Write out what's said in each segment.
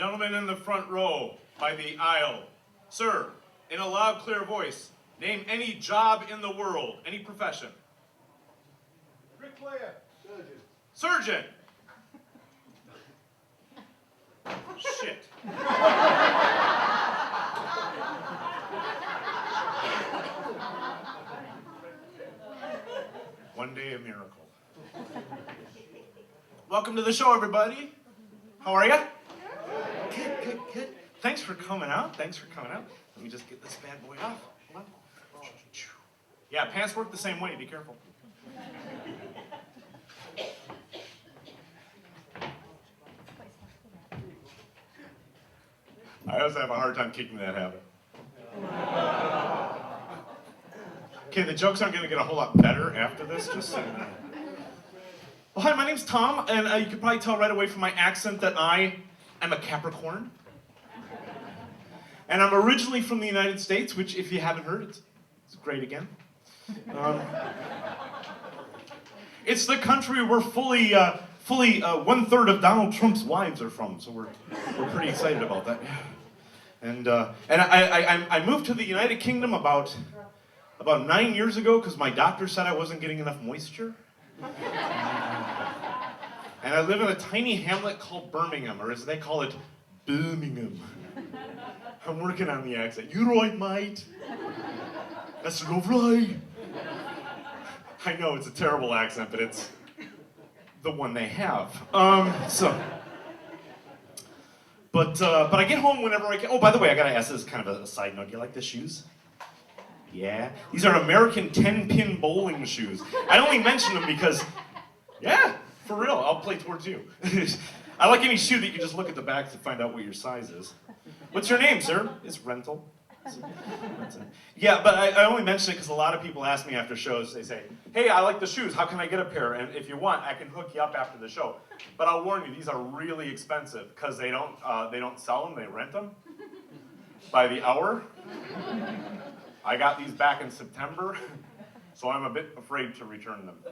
Gentleman in the front row by the aisle. Sir, in a loud, clear voice, name any job in the world, any profession. Bricklayer. Surgeon. Shit. One day a miracle. Welcome to the show, everybody. How are you? Good. Thanks for coming out. Let me just get this bad boy off. Hold on. Yeah, pants work the same way. Be careful. I also have a hard time kicking that habit. Okay, the jokes aren't going to get a whole lot better after this, just so you know. Well, hi, my name's Tom, and you can probably tell right away from my accent that I am a Capricorn. And I'm originally from the United States, which, if you haven't heard, it's great again. It's the country where fully 1/3 of Donald Trump's wives are from, so we're pretty excited about that. And I moved to the United Kingdom about 9 years ago because my doctor said I wasn't getting enough moisture. And I live in a tiny hamlet called Birmingham, or as they call it, Birmingham. I'm working on the accent. You right, mate? That's lovely. I know it's a terrible accent, but it's the one they have. But I get home whenever I can. Oh, by the way, I gotta ask this kind of a side note. Do you like the shoes? Yeah. These are American 10-pin bowling shoes. I only mention them because, yeah, for real, I'll play towards you. I like any shoe that you can just look at the back to find out what your size is. What's your name, sir? It's Rental. Yeah, but I only mention it because a lot of people ask me after shows, they say, hey, I like the shoes, how can I get a pair? And if you want, I can hook you up after the show. But I'll warn you, these are really expensive because they don't sell them, they rent them by the hour. I got these back in September, so I'm a bit afraid to return them.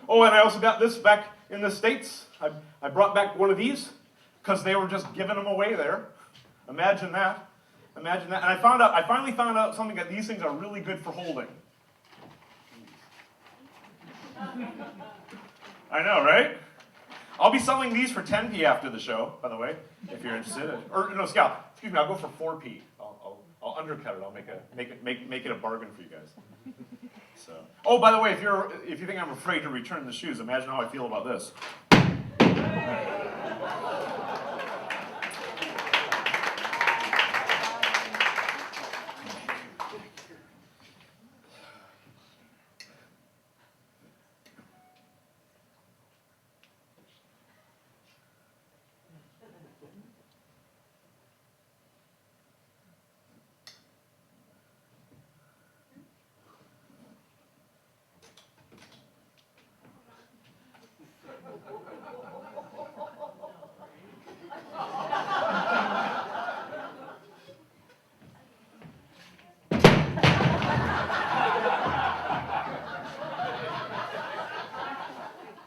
Oh, and I also got this back in the States. I brought back one of these because they were just giving them away there. Imagine that. And I finally found out something, that these things are really good for holding. I know, right? I'll be selling these for 10p after the show, by the way, if you're interested. Or no, Scout, excuse me, I'll go for 4p. I'll undercut it. I'll make it a bargain for you guys. So. Oh, by the way, if you think I'm afraid to return the shoes, imagine how I feel about this.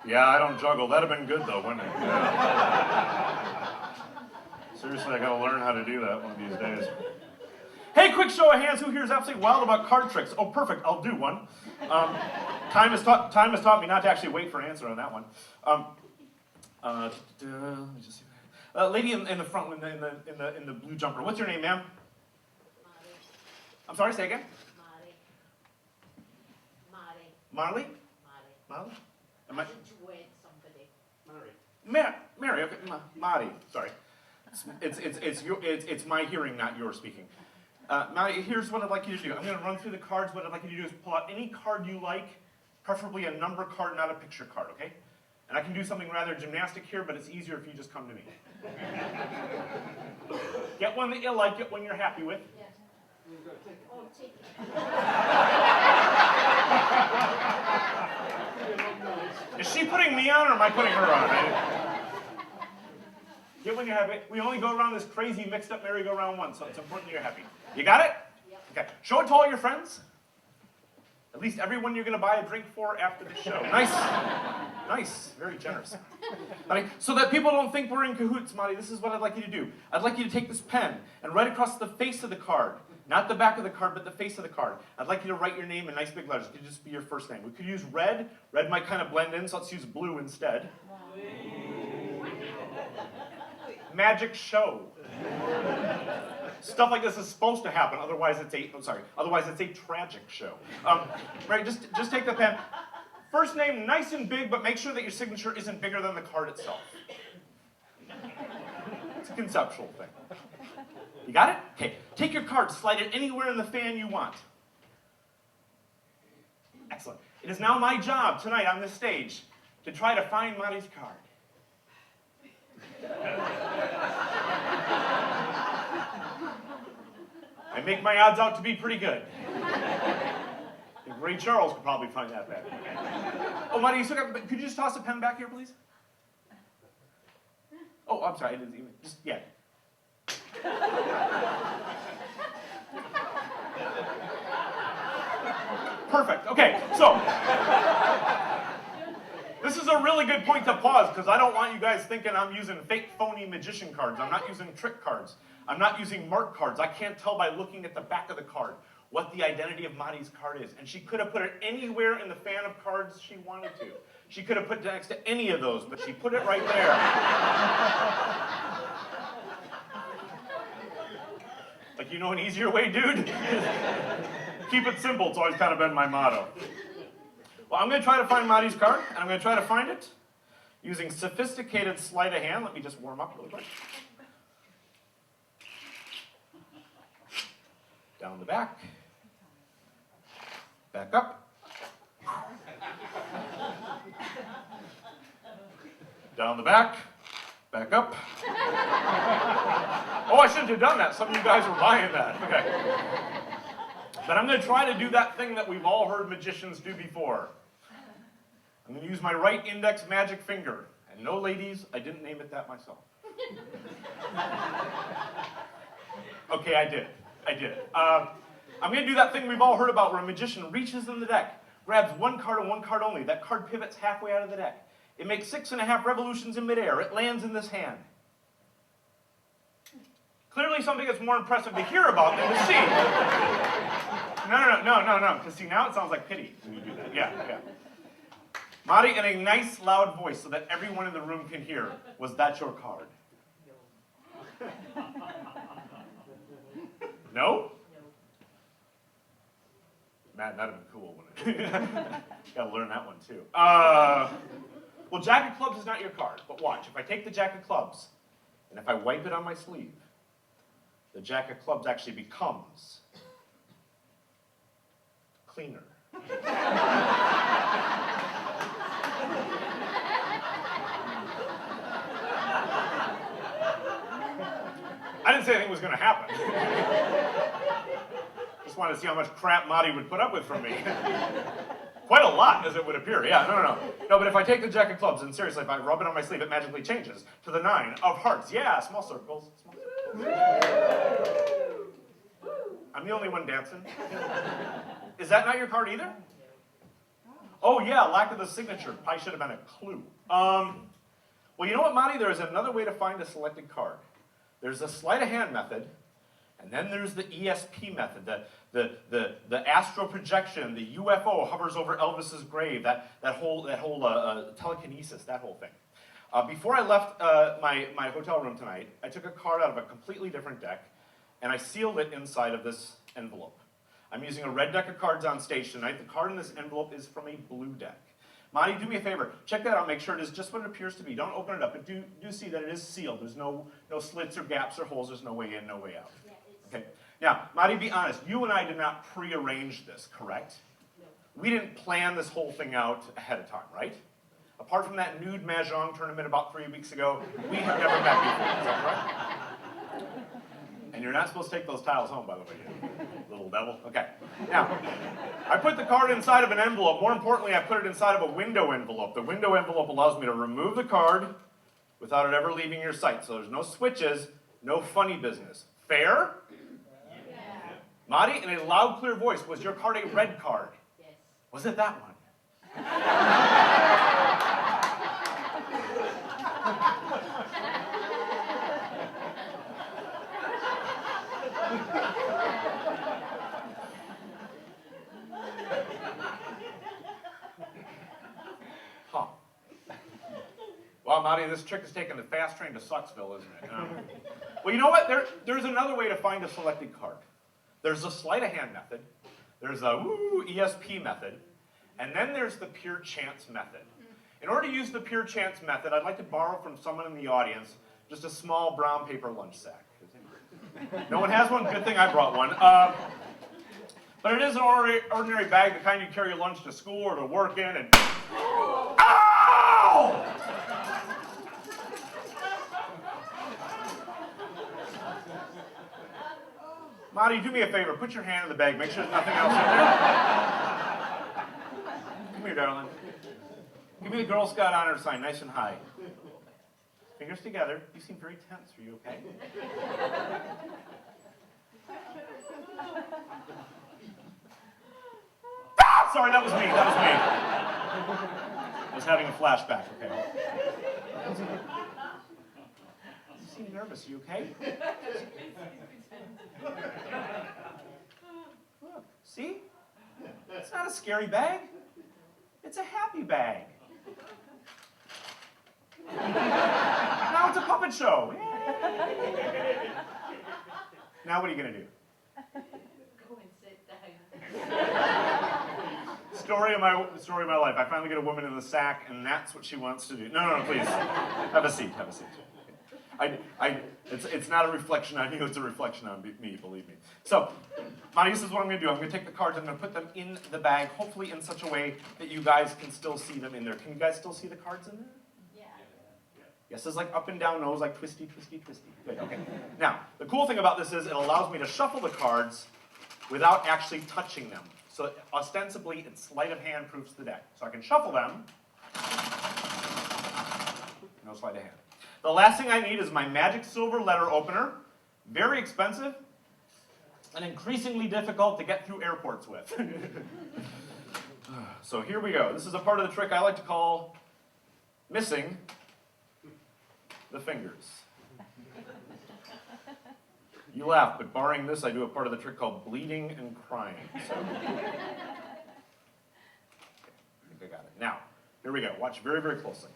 Yeah, I don't juggle. That'd have been good though, wouldn't it? Yeah. Seriously, I gotta learn how to do that one of these days. Hey, quick show of hands, who here is absolutely wild about card tricks? Oh, perfect, I'll do one. Time has taught me not to actually wait for an answer on that one. Let me just see. Lady in the front, in the blue jumper. What's your name, ma'am? Marty. I'm sorry, say again? Marty. Marley? Marty. Marley? Am I? Wait, somebody. Mary, okay, Marty, sorry. It's my hearing, not your speaking. Marty, here's what I'd like you to do. I'm going to run through the cards. What I'd like you to do is pull out any card you like, preferably a number card, not a picture card, okay? And I can do something rather gymnastic here, but it's easier if you just come to me. Get one that you like, get one you're happy with. Yeah. Oh, take it. Is she putting me on or am I putting her on? Get one you're happy. We only go around this crazy mixed up merry-go-round once, so it's important that you're happy. You got it? Yep. Okay. Show it to all your friends. At least everyone you're going to buy a drink for after the show. Nice. Nice. Very generous. Marty, so that people don't think we're in cahoots, Marty, this is what I'd like you to do. I'd like you to take this pen and write across the face of the card. Not the back of the card, but the face of the card. I'd like you to write your name in nice big letters. It could just be your first name. We could use red. Red might kind of blend in, so let's use blue instead. Magic show. Stuff like this is supposed to happen. Otherwise, it's a tragic show. Right? Just take the pen. First name, nice and big, but make sure that your signature isn't bigger than the card itself. It's a conceptual thing. You got it? Okay. Take your card, slide it anywhere in the fan you want. Excellent. It is now my job tonight on this stage to try to find Marty's card. I make my odds out to be pretty good. Ray Charles could probably find that bad. Oh, Marty, you still got, could you just toss a pen back here, please? Oh, I'm sorry, I didn't even, just, yeah. Perfect, okay, so. This is a really good point to pause, because I don't want you guys thinking I'm using fake, phony magician cards. I'm not using trick cards. I'm not using mark cards. I can't tell by looking at the back of the card what the identity of Marty's card is. And she could have put it anywhere in the fan of cards she wanted to. She could have put it next to any of those, but she put it right there. Like, you know an easier way, dude? Keep it simple. It's always kind of been my motto. Well, I'm going to try to find Marty's card, and I'm going to try to find it using sophisticated sleight of hand. Let me just warm up really quick. Down the back. Back up. Down the back. Back up. Oh, I shouldn't have done that. Some of you guys were buying that. Okay. But I'm going to try to do that thing that we've all heard magicians do before. I'm going to use my right index magic finger. And no, ladies, I didn't name it that myself. Okay, I did. I'm going to do that thing we've all heard about where a magician reaches in the deck, grabs one card and one card only. That card pivots halfway out of the deck. It makes 6.5 revolutions in midair. It lands in this hand. Clearly something that's more impressive to hear about than to see. No. Because see, now it sounds like pity when you do that. Yeah. Marty, in a nice, loud voice so that everyone in the room can hear, was that your card? No? Man, that'd have been cool, wouldn't it? Gotta learn that one, too. Well, Jack of Clubs is not your card, but watch. If I take the Jack of Clubs, and if I wipe it on my sleeve, the Jack of Clubs actually becomes cleaner. I didn't say anything was going to happen. Just wanted to see how much crap Marty would put up with from me. Quite a lot, as it would appear. Yeah, no. No, but if I take the Jack of Clubs, and seriously, if I rub it on my sleeve, it magically changes to the 9 of Hearts. Yeah, small circles. I'm the only one dancing. Is that not your card either? Oh, yeah, lack of the signature. Probably should have been a clue. Well, you know what, Marty? There is another way to find a selected card. There's the sleight of hand method, and then there's the ESP method, the astral projection, the UFO hovers over Elvis's grave, that whole telekinesis, that whole thing. Before I left my hotel room tonight, I took a card out of a completely different deck, and I sealed it inside of this envelope. I'm using a red deck of cards on stage tonight. The card in this envelope is from a blue deck. Monty, do me a favor. Check that out. Make sure it is just what it appears to be. Don't open it up, but do see that it is sealed. There's no slits or gaps or holes. There's no way in, no way out. Okay. Now, Monty, be honest. You and I did not pre-arrange this, correct? No. We didn't plan this whole thing out ahead of time, right? Apart from that nude mahjong tournament about 3 weeks ago, we have never met before. Is that right? And you're not supposed to take those tiles home, by the way, you little devil. Okay. Now, I put the card inside of an envelope. More importantly, I put it inside of a window envelope. The window envelope allows me to remove the card without it ever leaving your sight. So there's no switches, no funny business. Fair? Yeah. Marty, in a loud, clear voice, was your card a red card? Yes. Was it that one? Huh. Well, Marty, this trick is taking the fast train to Sucksville, isn't it? Well, you know what? There's another way to find a selected card. There's a sleight of hand method. There's a ESP method. And then there's the pure chance method. In order to use the pure chance method, I'd like to borrow from someone in the audience just a small brown paper lunch sack. No one has one? Good thing I brought one. But it is an ordinary bag, the kind you carry your lunch to school or to work in, and... Ow! Marty, do me a favor. Put your hand in the bag. Make sure there's nothing else in there. Come here, darling. Give me the Girl Scout honor sign, nice and high. Fingers together. You seem very tense. Are you okay? Ah! Sorry, that was me. That was me. I was having a flashback, okay? You seem nervous. Are you okay? Look, see? It's not a scary bag. It's a happy bag. Now it's a puppet show. Now what are you going to do? Go and sit down. Story of my life. I finally get a woman in the sack, and that's what she wants to do. No, please. Have a seat. Have a seat. It's not a reflection on you, it's a reflection on me, believe me. So, Monty, this is what I'm going to do. I'm going to take the cards, I'm going to put them in the bag, hopefully in such a way that you guys can still see them in there. Can you guys still see the cards in there? Yeah. Yes, it's like up and down nose, like twisty, twisty, twisty. Good, okay. Now, the cool thing about this is it allows me to shuffle the cards without actually touching them. So, ostensibly, it's sleight of hand proofs the deck. So I can shuffle them. No sleight of hand. The last thing I need is my magic silver letter opener. Very expensive and increasingly difficult to get through airports with. So here we go. This is a part of the trick I like to call missing the fingers. You laugh, but barring this, I do a part of the trick called bleeding and crying. So. Okay, I think I got it. Now, here we go. Watch very, very closely.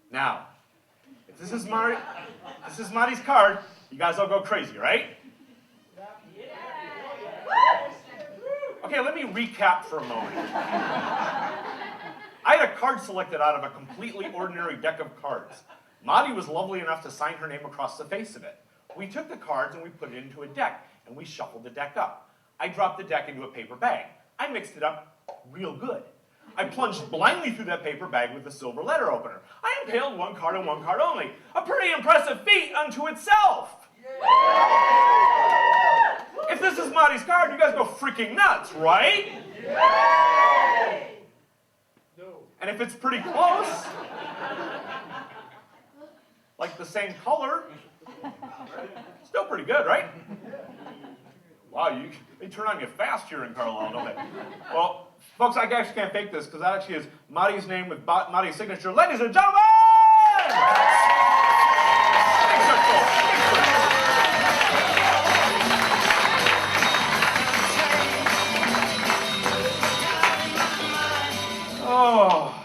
Now, if this is Marty's card, you guys all go crazy, right? Okay, let me recap for a moment. I had a card selected out of a completely ordinary deck of cards. Marty was lovely enough to sign her name across the face of it. We took the cards and we put it into a deck, and we shuffled the deck up. I dropped the deck into a paper bag. I mixed it up real good. I plunged blindly through that paper bag with the silver letter opener. I impaled one card and one card only. A pretty impressive feat unto itself. If this is Marty's card, you guys go freaking nuts, right? No. And if it's pretty close, like the same color, still pretty good, right? Wow, they turn on you fast here in Carlisle, don't they? Well, folks, I actually can't fake this because that actually is Marty's name with Marty's signature. Ladies and gentlemen! Oh,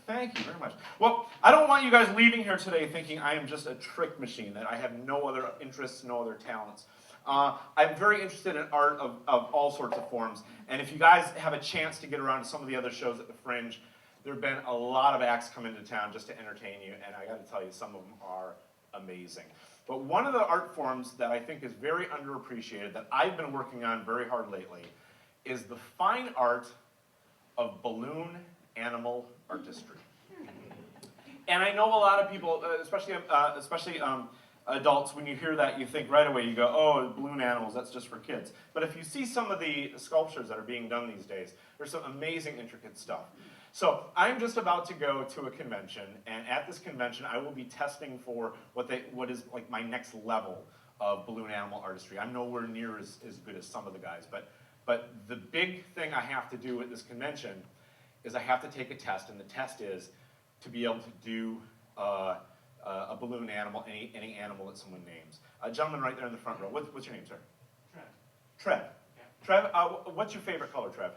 thank you very much. Well, I don't want you guys leaving here today thinking I am just a trick machine, that I have no other interests, no other talents. I'm very interested in art of all sorts of forms, and if you guys have a chance to get around to some of the other shows at the Fringe, there have been a lot of acts come into town just to entertain you, and I got to tell you, some of them are amazing. But one of the art forms that I think is very underappreciated, that I've been working on very hard lately, is the fine art of balloon animal artistry. And I know a lot of people, especially adults, when you hear that, you think right away, you go, oh, balloon animals, that's just for kids. But if you see some of the sculptures that are being done these days, there's some amazing, intricate stuff. So I'm just about to go to a convention, and at this convention, I will be testing for what is like my next level of balloon animal artistry. I'm nowhere near as good as some of the guys, but the big thing I have to do at this convention is I have to take a test, and the test is to be able to do a balloon animal, any animal that someone names. A gentleman right there in the front row. What's your name, sir? Trev. Trev. Yeah. Trev, what's your favorite color, Trev?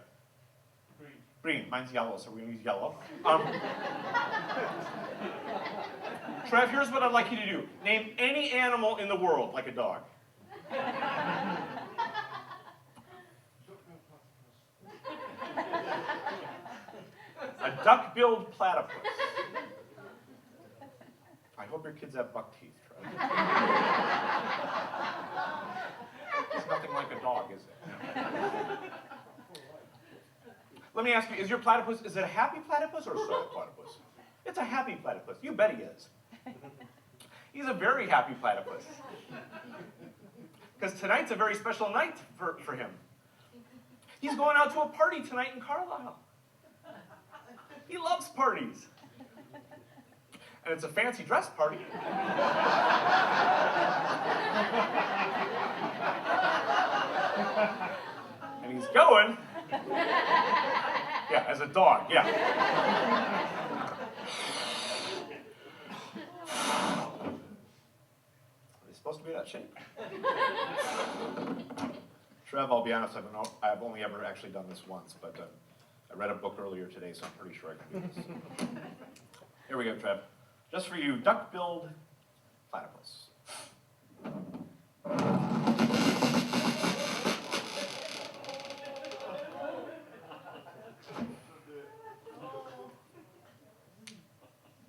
Green. Green. Mine's yellow, so we're going to use yellow. Trev, here's what I'd like you to do. Name any animal in the world, like a dog. A duck-billed platypus. I hope your kids have buck teeth, Trev. It's nothing like a dog, is it? Let me ask you, is your platypus, is it a happy platypus or a sad platypus? It's a happy platypus. You bet he is. He's a very happy platypus. Because tonight's a very special night for him. He's going out to a party tonight in Carlisle. He loves parties. And it's a fancy dress party. And he's going, yeah, as a dog, yeah. Are they supposed to be that shape? Trev, I'll be honest, I've only ever actually done this once, but I read a book earlier today, so I'm pretty sure I can do this. Here we go, Trev. Just for you, duck-billed platypus.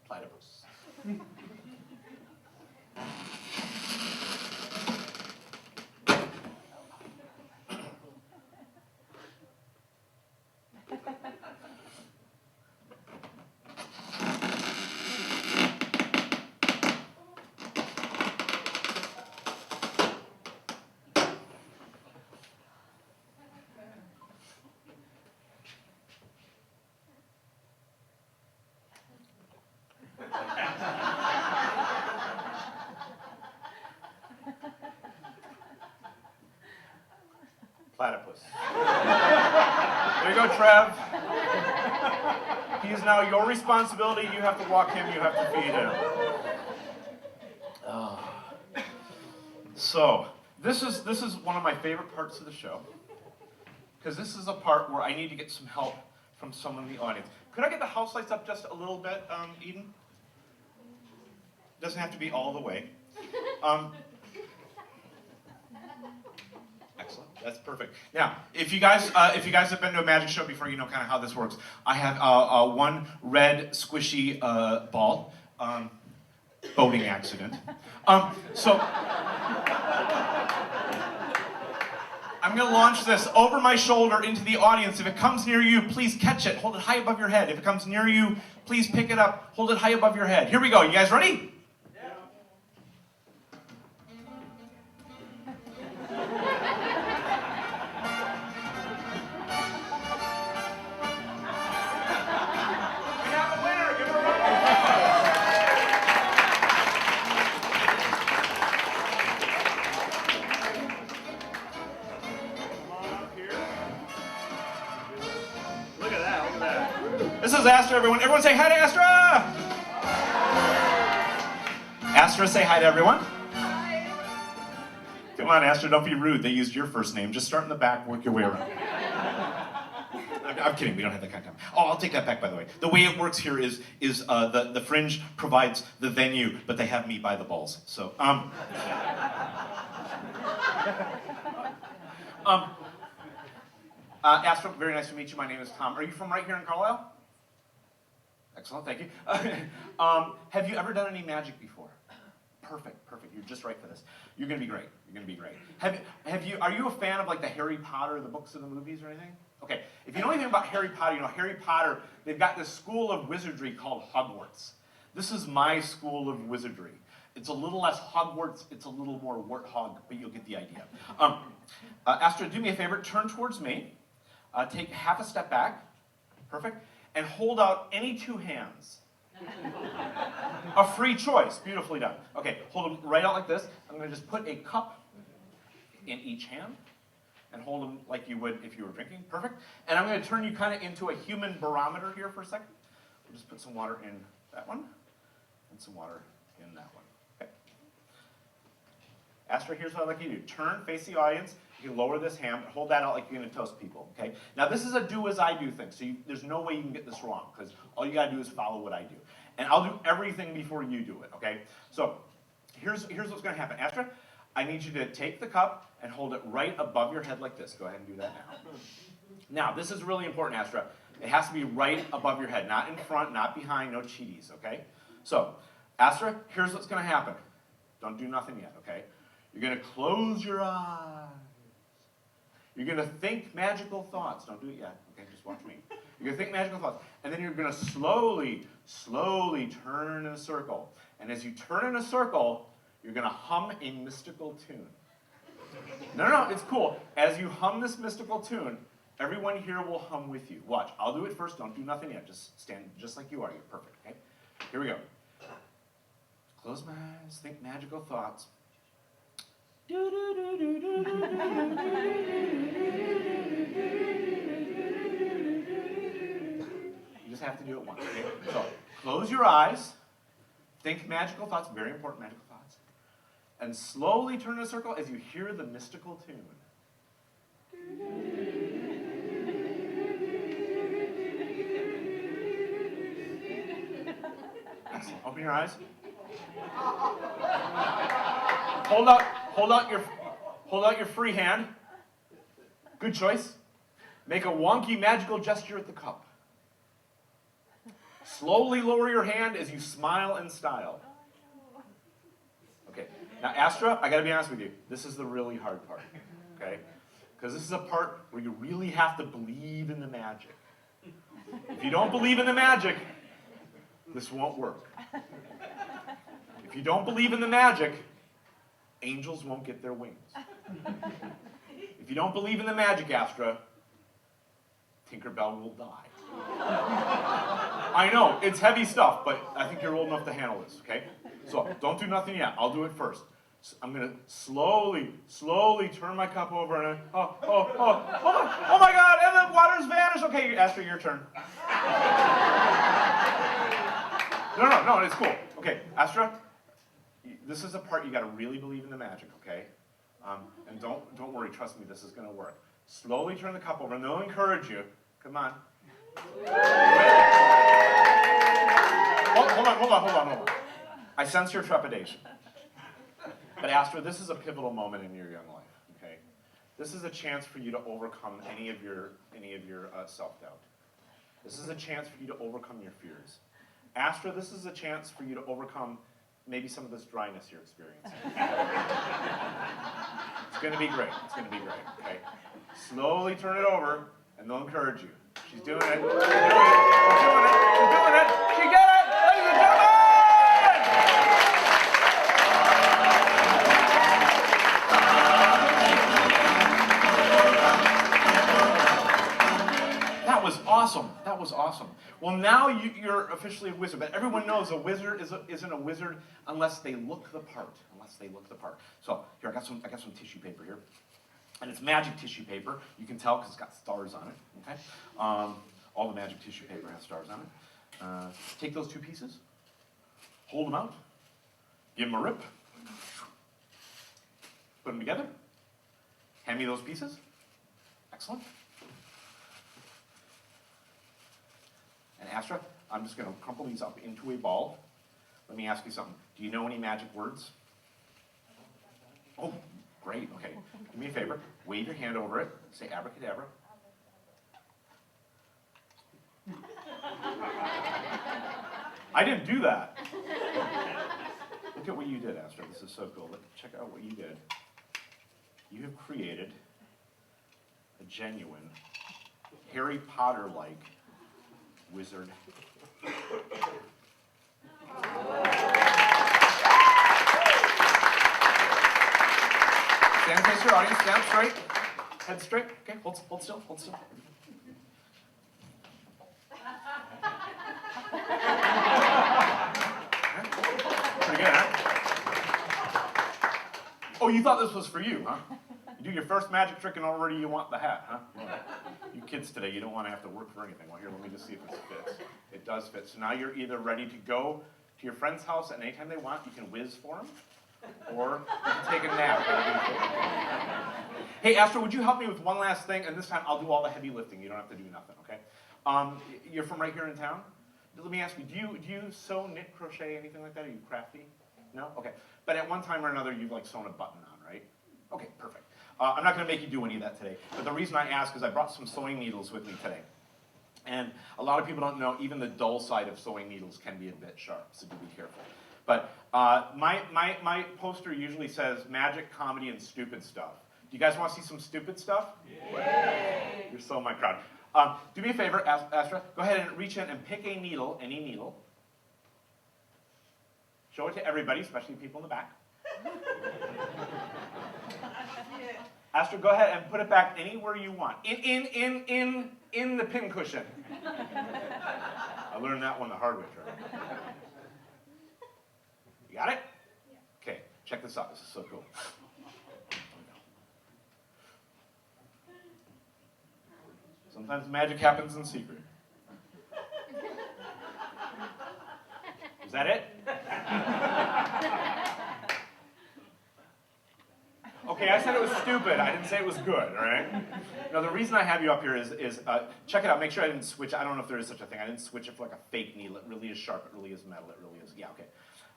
Platypus. Platypus. There you go, Trev. He is now your responsibility. You have to walk him, you have to feed him. So, this is one of my favorite parts of the show. Because this is a part where I need to get some help from someone in the audience. Could I get the house lights up just a little bit, Eden? Doesn't have to be all the way. Excellent. That's perfect. Now, if you guys have been to a magic show before, you know kind of how this works. I have one red squishy ball, boating accident. So I'm going to launch this over my shoulder into the audience. If it comes near you, please catch it. Hold it high above your head. If it comes near you, please pick it up. Hold it high above your head. Here we go. You guys ready? This is Astra, everyone. Everyone say hi to Astra! Astra, say hi to everyone. Hi. Come on, Astra, don't be rude. They used your first name. Just start in the back, work your way around. I'm kidding, we don't have that kind of time. Oh, I'll take that back, by the way. The way it works here is the Fringe provides the venue, but they have me by the balls. So, Astra, very nice to meet you. My name is Tom. Are you from right here in Carlisle? Excellent, thank you. Have you ever done any magic before? Perfect. You're just right for this. You're gonna be great. Are you a fan of like the Harry Potter, the books or the movies or anything? Okay, if you know anything about Harry Potter, you know Harry Potter, they've got this school of wizardry called Hogwarts. This is my school of wizardry. It's a little less Hogwarts, it's a little more warthog, but you'll get the idea. Astra, do me a favor, turn towards me. Take half a step back. Perfect. And hold out any two hands A free choice. Beautifully done. Okay, hold them right out like this. I'm going to just put a cup in each hand and hold them like you would if you were drinking. Perfect. And I'm going to turn you kind of into a human barometer here for a second. We'll just put some water in that one and some water in that one. Okay. Astra, here's what I'd like you to do. Turn, face the audience. You can lower this hand, but hold that out like you're going to toast people, okay? Now, this is a do as I do thing, so there's no way you can get this wrong, because all you got to do is follow what I do. And I'll do everything before you do it, okay? So here's what's going to happen. Astra, I need you to take the cup and hold it right above your head like this. Go ahead and do that now. Now, this is really important, Astra. It has to be right above your head, not in front, not behind, no cheaties, okay? So, Astra, here's what's going to happen. Don't do nothing yet, okay? You're going to close your eyes. You're going to think magical thoughts. Don't do it yet, okay? Just watch me. You're going to think magical thoughts. And then you're going to slowly, slowly turn in a circle. And as you turn in a circle, you're going to hum a mystical tune. No, it's cool. As you hum this mystical tune, everyone here will hum with you. Watch. I'll do it first. Don't do nothing yet. Just stand just like you are. You're perfect, okay? Here we go. Close my eyes. Think magical thoughts. You just have to do it once, okay? So, close your eyes, think magical thoughts, very important magical thoughts, and slowly turn in a circle as you hear the mystical tune. Excellent. Open your eyes. Hold out your free hand. Good choice. Make a wonky magical gesture at the cup. Slowly lower your hand as you smile in style. Okay. Now, Astra, I got to be honest with you. This is the really hard part. Okay? Because this is a part where you really have to believe in the magic. If you don't believe in the magic, this won't work. If you don't believe in the magic, angels won't get their wings. If you don't believe in the magic, Astra, Tinkerbell will die. I know, it's heavy stuff, but I think you're old enough to handle this, okay? So, don't do nothing yet. I'll do it first. So I'm going to slowly, slowly turn my cup over and oh my God, and the water's vanished. Okay, Astra, your turn. No, it's cool. Okay, Astra, this is a part you got to really believe in the magic, okay? And don't worry, trust me, this is going to work. Slowly turn the cup over, and they'll encourage you. Come on. Hold on. I sense your trepidation. But Astra, this is a pivotal moment in your young life, okay? This is a chance for you to overcome any of your self-doubt. This is a chance for you to overcome your fears. Astra, this is a chance for you to overcome maybe some of this dryness you're experiencing. It's going to be great. It's going to be great, okay? Slowly turn it over, and they'll encourage you. She's doing it. She's doing it. She's doing it. She's doing it. She did it, ladies and gentlemen! That was awesome. That was awesome. Well, now you're officially a wizard, but everyone knows a wizard isn't a wizard unless they look the part. So here, I got some tissue paper here, and it's magic tissue paper. You can tell because it's got stars on it. Okay, all the magic tissue paper has stars on it. Take those two pieces, hold them out, give them a rip, put them together. Hand me those pieces. Excellent. And Astra, I'm just going to crumple these up into a ball. Let me ask you something. Do you know any magic words? Oh, great. Okay. Do me a favor. Wave your hand over it. Say abracadabra. I didn't do that. Look at what you did, Astra. This is so cool. Check out what you did. You have created a genuine Harry Potter-like wizard. Stand face your audience, stand straight, head straight. Okay, hold still. Oh, you thought this was for you, huh? You do your first magic trick and already you want the hat, huh? Well, you kids today, you don't want to have to work for anything. Well, here, let me just see if this fits. It does fit. So now you're either ready to go to your friend's house and anytime they want, you can whiz for them, or you can take a nap. Hey, Astro, would you help me with one last thing? And this time I'll do all the heavy lifting. You don't have to do nothing, okay? You're from right here in town? Let me ask you, do you sew, knit, crochet, anything like that? Are you crafty? No? Okay. But at one time or another, you've like sewn a button on, right? Okay, perfect. I'm not going to make you do any of that today. But the reason I ask is I brought some sewing needles with me today. And a lot of people don't know even the dull side of sewing needles can be a bit sharp, so do be careful. But my poster usually says magic, comedy, and stupid stuff. Do you guys want to see some stupid stuff? Yeah. You're so my crowd. Do me a favor, Astra. Go ahead and reach in and pick a needle, any needle. Show it to everybody, especially people in the back. Astra, go ahead and put it back anywhere you want. In the pin cushion. I learned that one the hard way, Trevor. You got it? Okay, check this out. This is so cool. Sometimes magic happens in secret. Is that it? Okay, I said it was stupid. I didn't say it was good, all right? Now, the reason I have you up here is check it out. Make sure I didn't switch. I don't know if there is such a thing. I didn't switch it for like a fake needle. It really is sharp. It really is metal. It really is, yeah, okay.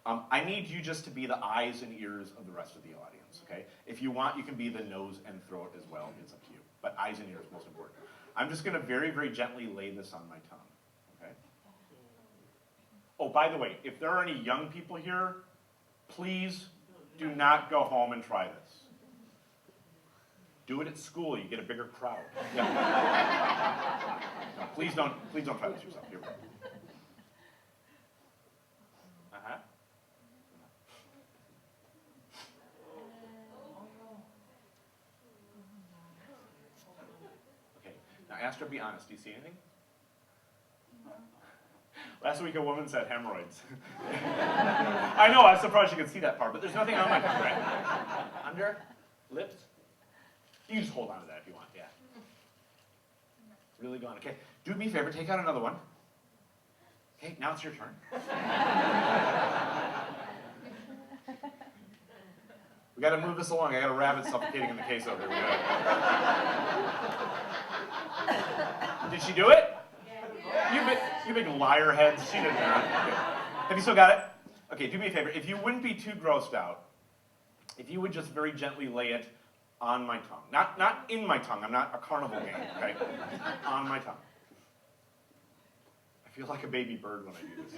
I need you just to be the eyes and ears of the rest of the audience, okay? If you want, you can be the nose and throat as well. It's up to you. But eyes and ears, most important. I'm just going to very, very gently lay this on my tongue, okay? Oh, by the way, if there are any young people here, please do not go home and try this. Do it at school, you get a bigger crowd. Yeah. No, please don't try this yourself. Here we go. Uh-huh. Okay, now Astra, be honest, do you see anything? Last week a woman said hemorrhoids. I know, I was surprised you could see that part, but there's nothing on my tongue, right? Under? Lips? You can just hold on to that if you want, yeah. Really gone. Okay, do me a favor, take out another one. Okay, now it's your turn. We gotta move this along. I got a rabbit suffocating in the case over here. Did she do it? You big liar heads. She did not. Okay. Have you still got it? Okay, do me a favor. If you wouldn't be too grossed out, if you would just very gently lay it on my tongue. Not in my tongue. I'm not a carnival game, okay? On my tongue. I feel like a baby bird when I do this.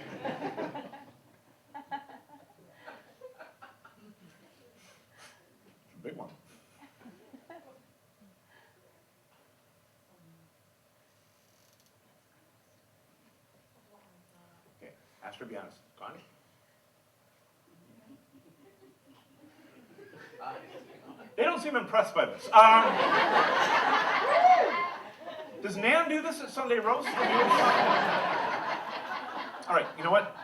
It's a big one. Okay, Astra, be honest. Gone? They don't seem impressed by this. Does Nan do this at Sunday roast? All right, you know what?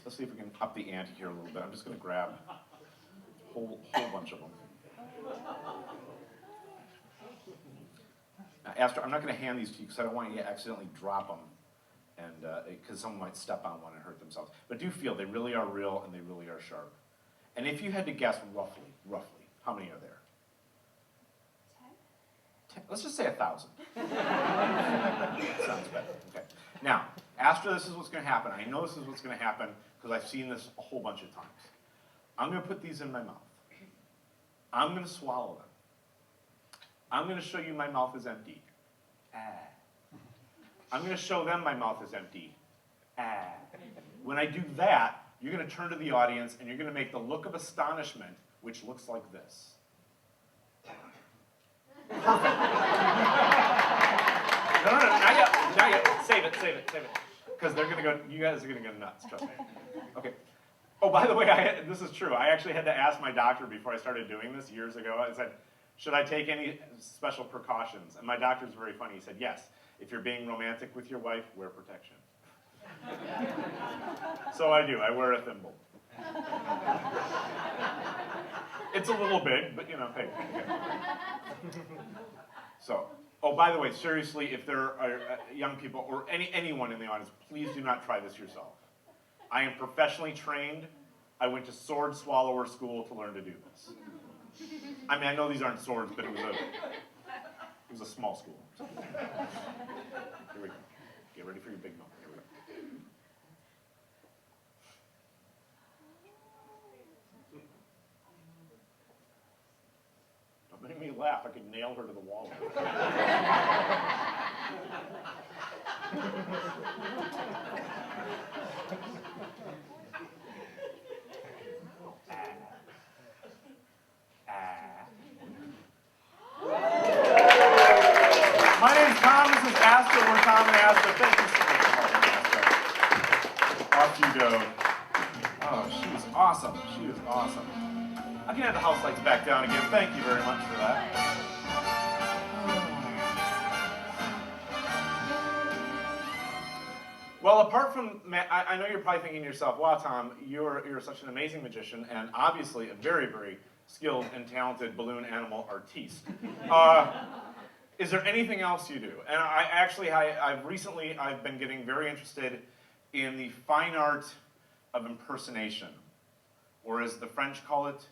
Let's see if we can up the ante here a little bit. I'm just going to grab a whole bunch of them. Now, Astra, I'm not going to hand these to you because I don't want you to accidentally drop them, and because someone might step on one and hurt themselves. But do feel they really are real and they really are sharp. And if you had to guess roughly, how many are there? 10. Let's just say 1,000. Sounds better. Okay. Now, Astra, this is what's going to happen. I know this is what's going to happen because I've seen this a whole bunch of times. I'm going to put these in my mouth. I'm going to swallow them. I'm going to show you my mouth is empty. I'm going to show them my mouth is empty. When I do that, you're going to turn to the audience and you're going to make the look of astonishment, which looks like this. Perfect. No, not yet. Save it. Because they're going to go, you guys are going to go nuts, trust me. Okay. Oh, by the way, this is true. I actually had to ask my doctor before I started doing this years ago. I said, should I take any special precautions? And my doctor's very funny. He said, yes. If you're being romantic with your wife, wear protection. So I do. I wear a thimble. It's a little big, but you know, hey. Okay. So, oh, by the way, seriously, if there are young people or anyone in the audience, please do not try this yourself. I am professionally trained. I went to sword swallower school to learn to do this. I mean, I know these aren't swords, but it was a small school. Here we go. Get ready for your big moment. Here we go. Don't make me laugh. I could nail her to the wall. My name's Thom. This is Asta. We're Thom and Asta. Thank you so much for helping me, Asta. Off you go. Oh, she was awesome. She was awesome. I can have the house lights back down again. Thank you very much for that. Well, apart from, I know you're probably thinking to yourself, wow, Thom, you're such an amazing magician and obviously a very, very skilled and talented balloon animal artiste. Is there anything else you do? And I've recently been getting very interested in the fine art of impersonation, or as the French call it,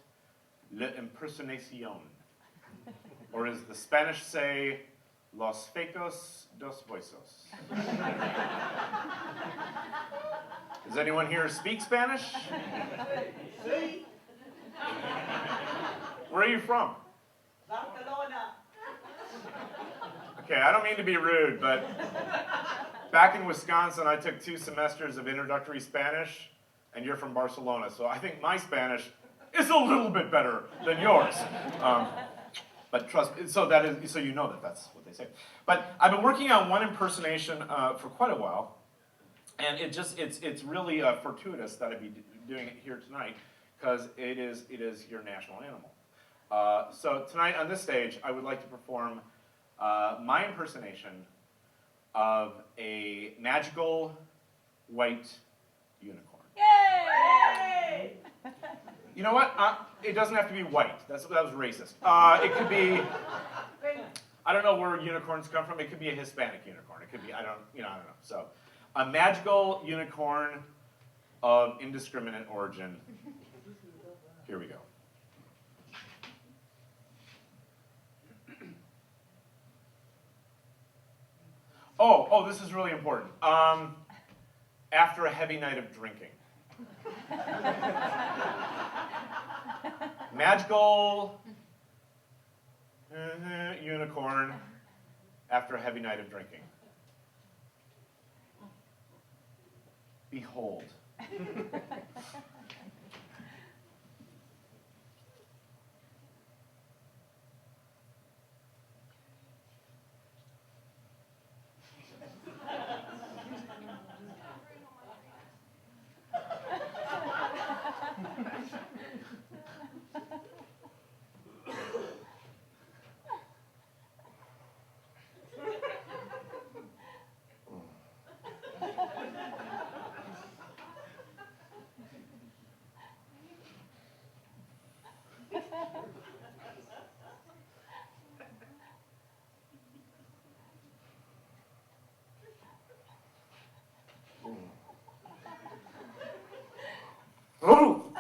l'impersonation, or as the Spanish say, los fecos dos voisos. Does anyone here speak Spanish? Where are you from? Barcelona. Okay, I don't mean to be rude, but back in Wisconsin, I took 2 semesters of introductory Spanish, and you're from Barcelona, so I think my Spanish is a little bit better than yours. But trust me, so you know that's what they say. But I've been working on one impersonation for quite a while, and it's really fortuitous that I'd be doing it here tonight, because it is your national animal. So tonight on this stage, I would like to perform my impersonation of a magical white unicorn. Yay! You know what? It doesn't have to be white. That was racist. It could be, I don't know where unicorns come from. It could be a Hispanic unicorn. It could be, I don't know. So, a magical unicorn of indiscriminate origin. Here we go. Oh, this is really important. After a heavy night of drinking. Magical unicorn after a heavy night of drinking. Behold. Oh!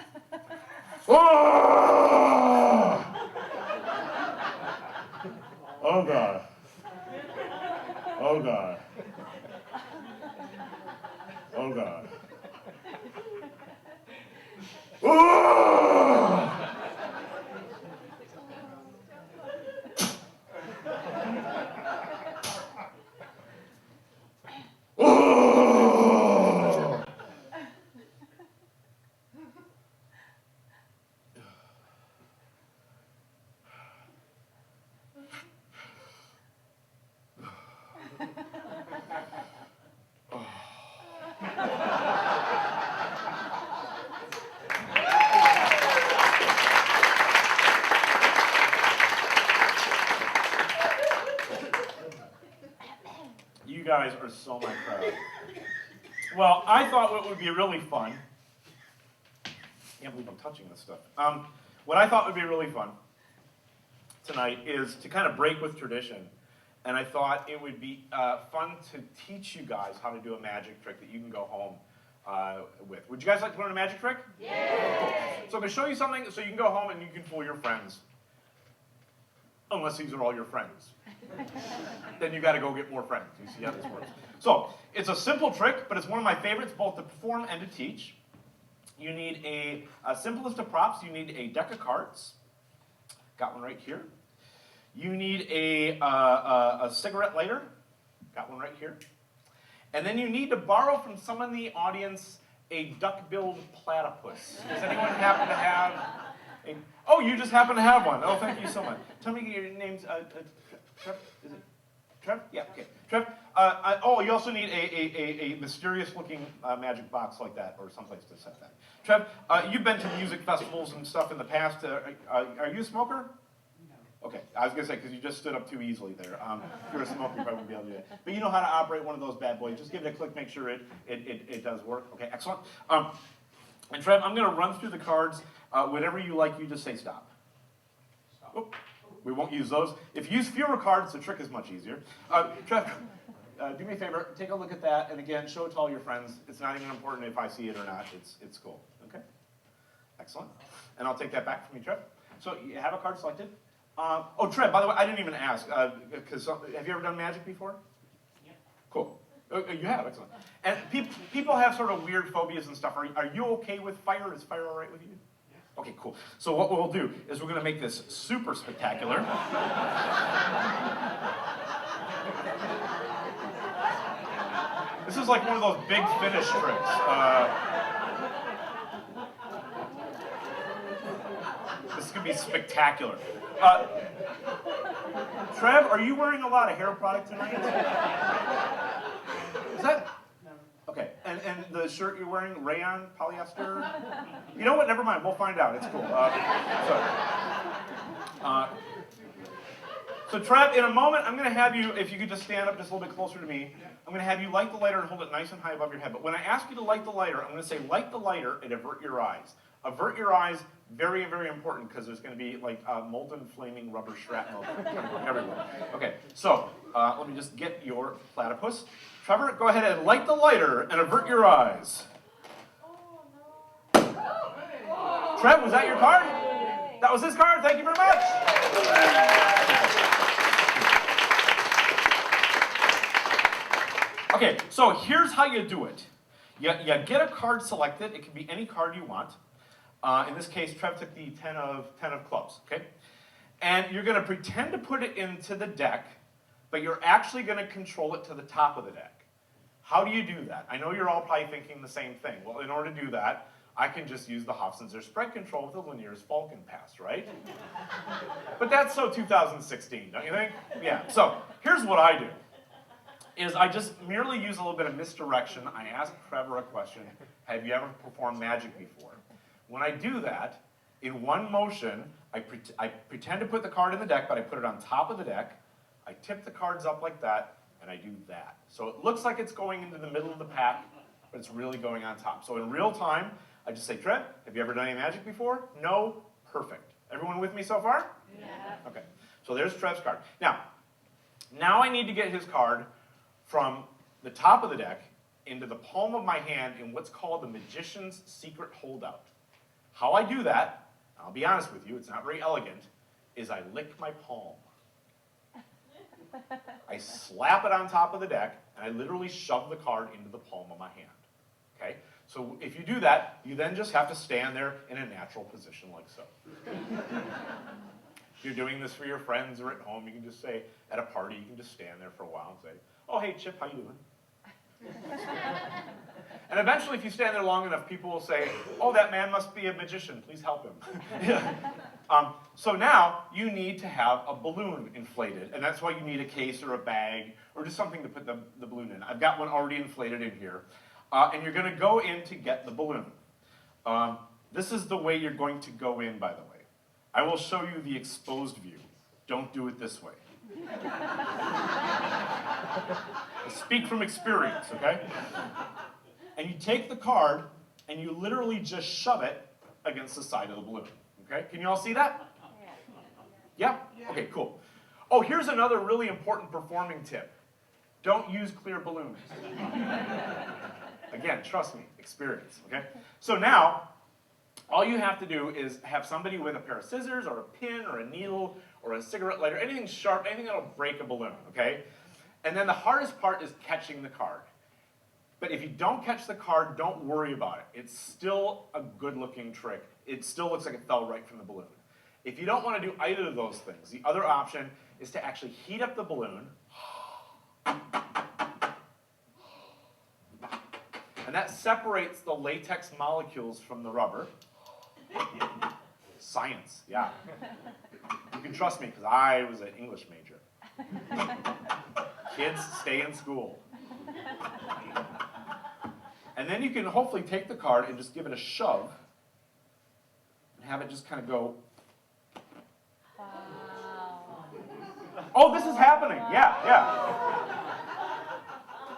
Oh! Oh God. Oh God. Oh God. Oh! Oh! You guys are so my crowd. Well, I thought what would be really fun, can't believe I'm touching this stuff, what I thought would be really fun tonight is to kind of break with tradition. And I thought it would be fun to teach you guys how to do a magic trick that you can go home with. Would you guys like to learn a magic trick? Yeah. Cool. So I'm going to show you something so you can go home and you can fool your friends. Unless these are all your friends. Then you got to go get more friends. You see how this works. So it's a simple trick, but it's one of my favorites both to perform and to teach. You need a simplest of props. You need a deck of cards. Got one right here. You need a cigarette lighter. Got one right here. And then you need to borrow from someone in the audience a duck-billed platypus. Does anyone happen to have a... Oh, you just happen to have one. Oh, thank you so much. Tell me your name's... Trev? Is it Trev? Yeah, okay. Trev? Oh, you also need a mysterious-looking magic box like that, or someplace to set that. Trev, you've been to music festivals and stuff in the past. Are you a smoker? Okay, I was going to say, because you just stood up too easily there. If you're a smoker, you probably wouldn't be able to do it. But you know how to operate one of those bad boys. Just give it a click, make sure it does work. Okay, excellent. And Trev, I'm going to run through the cards. Whatever you like, you just say stop. Oh, we won't use those. If you use fewer cards, the trick is much easier. Trev, do me a favor, take a look at that, and again, show it to all your friends. It's not even important if I see it or not. It's cool. Okay? Excellent. And I'll take that back from you, Trev. So you have a card selected. Oh, Trev, by the way, I didn't even ask, because have you ever done magic before? Yeah. Cool. You have, excellent. And people have sort of weird phobias and stuff. Are you okay with fire? Is fire all right with you? Yeah. Okay, cool. So what we'll do is we're going to make this super spectacular. This is like one of those big finish tricks. This is going to be spectacular. Trev, are you wearing a lot of hair product tonight? Is that? No. Okay, and the shirt you're wearing, rayon, polyester? You know what, never mind, we'll find out, it's cool. So Trev, in a moment, I'm going to have you, if you could just stand up just a little bit closer to me, I'm going to have you light the lighter and hold it nice and high above your head. But when I ask you to light the lighter, I'm going to say light the lighter and avert your eyes. Avert your eyes, very, very important, because there's going to be like molten flaming rubber shrapnel everywhere. Okay, so let me just get your platypus. Trevor, go ahead and light the lighter and avert your eyes. Oh, no. Trev, was that your card? That was his card, thank you very much. Okay, so here's how you do it. You get a card selected. It can be any card you want. In this case, Trev took the 10 of clubs, okay? And you're going to pretend to put it into the deck, but you're actually going to control it to the top of the deck. How do you do that? I know you're all probably thinking the same thing. Well, in order to do that, I can just use the Hofstadter spread control with the Lanier's Falcon pass, right? But that's so 2016, don't you think? Yeah, so here's what I do. Is I just merely use a little bit of misdirection. I ask Trevor a question, have you ever performed magic before? When I do that, in one motion, I pretend to put the card in the deck, but I put it on top of the deck. I tip the cards up like that, and I do that. So it looks like it's going into the middle of the pack, but it's really going on top. So in real time, I just say, Trev, have you ever done any magic before? No? Perfect. Everyone with me so far? Yeah. Okay, so there's Trev's card. Now I need to get his card from the top of the deck into the palm of my hand in what's called the Magician's Secret Holdout. How I do that, I'll be honest with you, it's not very elegant, is I lick my palm. I slap it on top of the deck, and I literally shove the card into the palm of my hand. Okay? So if you do that, you then just have to stand there in a natural position like so. If you're doing this for your friends or at home, you can just say, at a party, you can just stand there for a while and say, oh, hey, Chip, how you doing? And eventually, if you stand there long enough, people will say, oh, that man must be a magician. Please help him. Yeah. So now, you need to have a balloon inflated. And that's why you need a case or a bag or just something to put the balloon in. I've got one already inflated in here. And you're going to go in to get the balloon. This is the way you're going to go in, by the way. I will show you the exposed view. Don't do it this way. Speak from experience, okay? And you take the card, and you literally just shove it against the side of the balloon, Okay, can you all see that? Yeah? Okay, cool. Oh, here's another really important performing tip. Don't use clear balloons. Again, trust me, experience, okay? So now, all you have to do is have somebody with a pair of scissors or a pin or a needle or a cigarette lighter, anything sharp, anything that'll break a balloon, okay? And then the hardest part is catching the card. But if you don't catch the card, don't worry about it. It's still a good-looking trick. It still looks like it fell right from the balloon. If you don't want to do either of those things, the other option is to actually heat up the balloon. And that separates the latex molecules from the rubber. Science, yeah. You can trust me because I was an English major. Kids, stay in school. And then you can hopefully take the card and just give it a shove and have it just kind of go. Wow. Oh, this is happening. Yeah.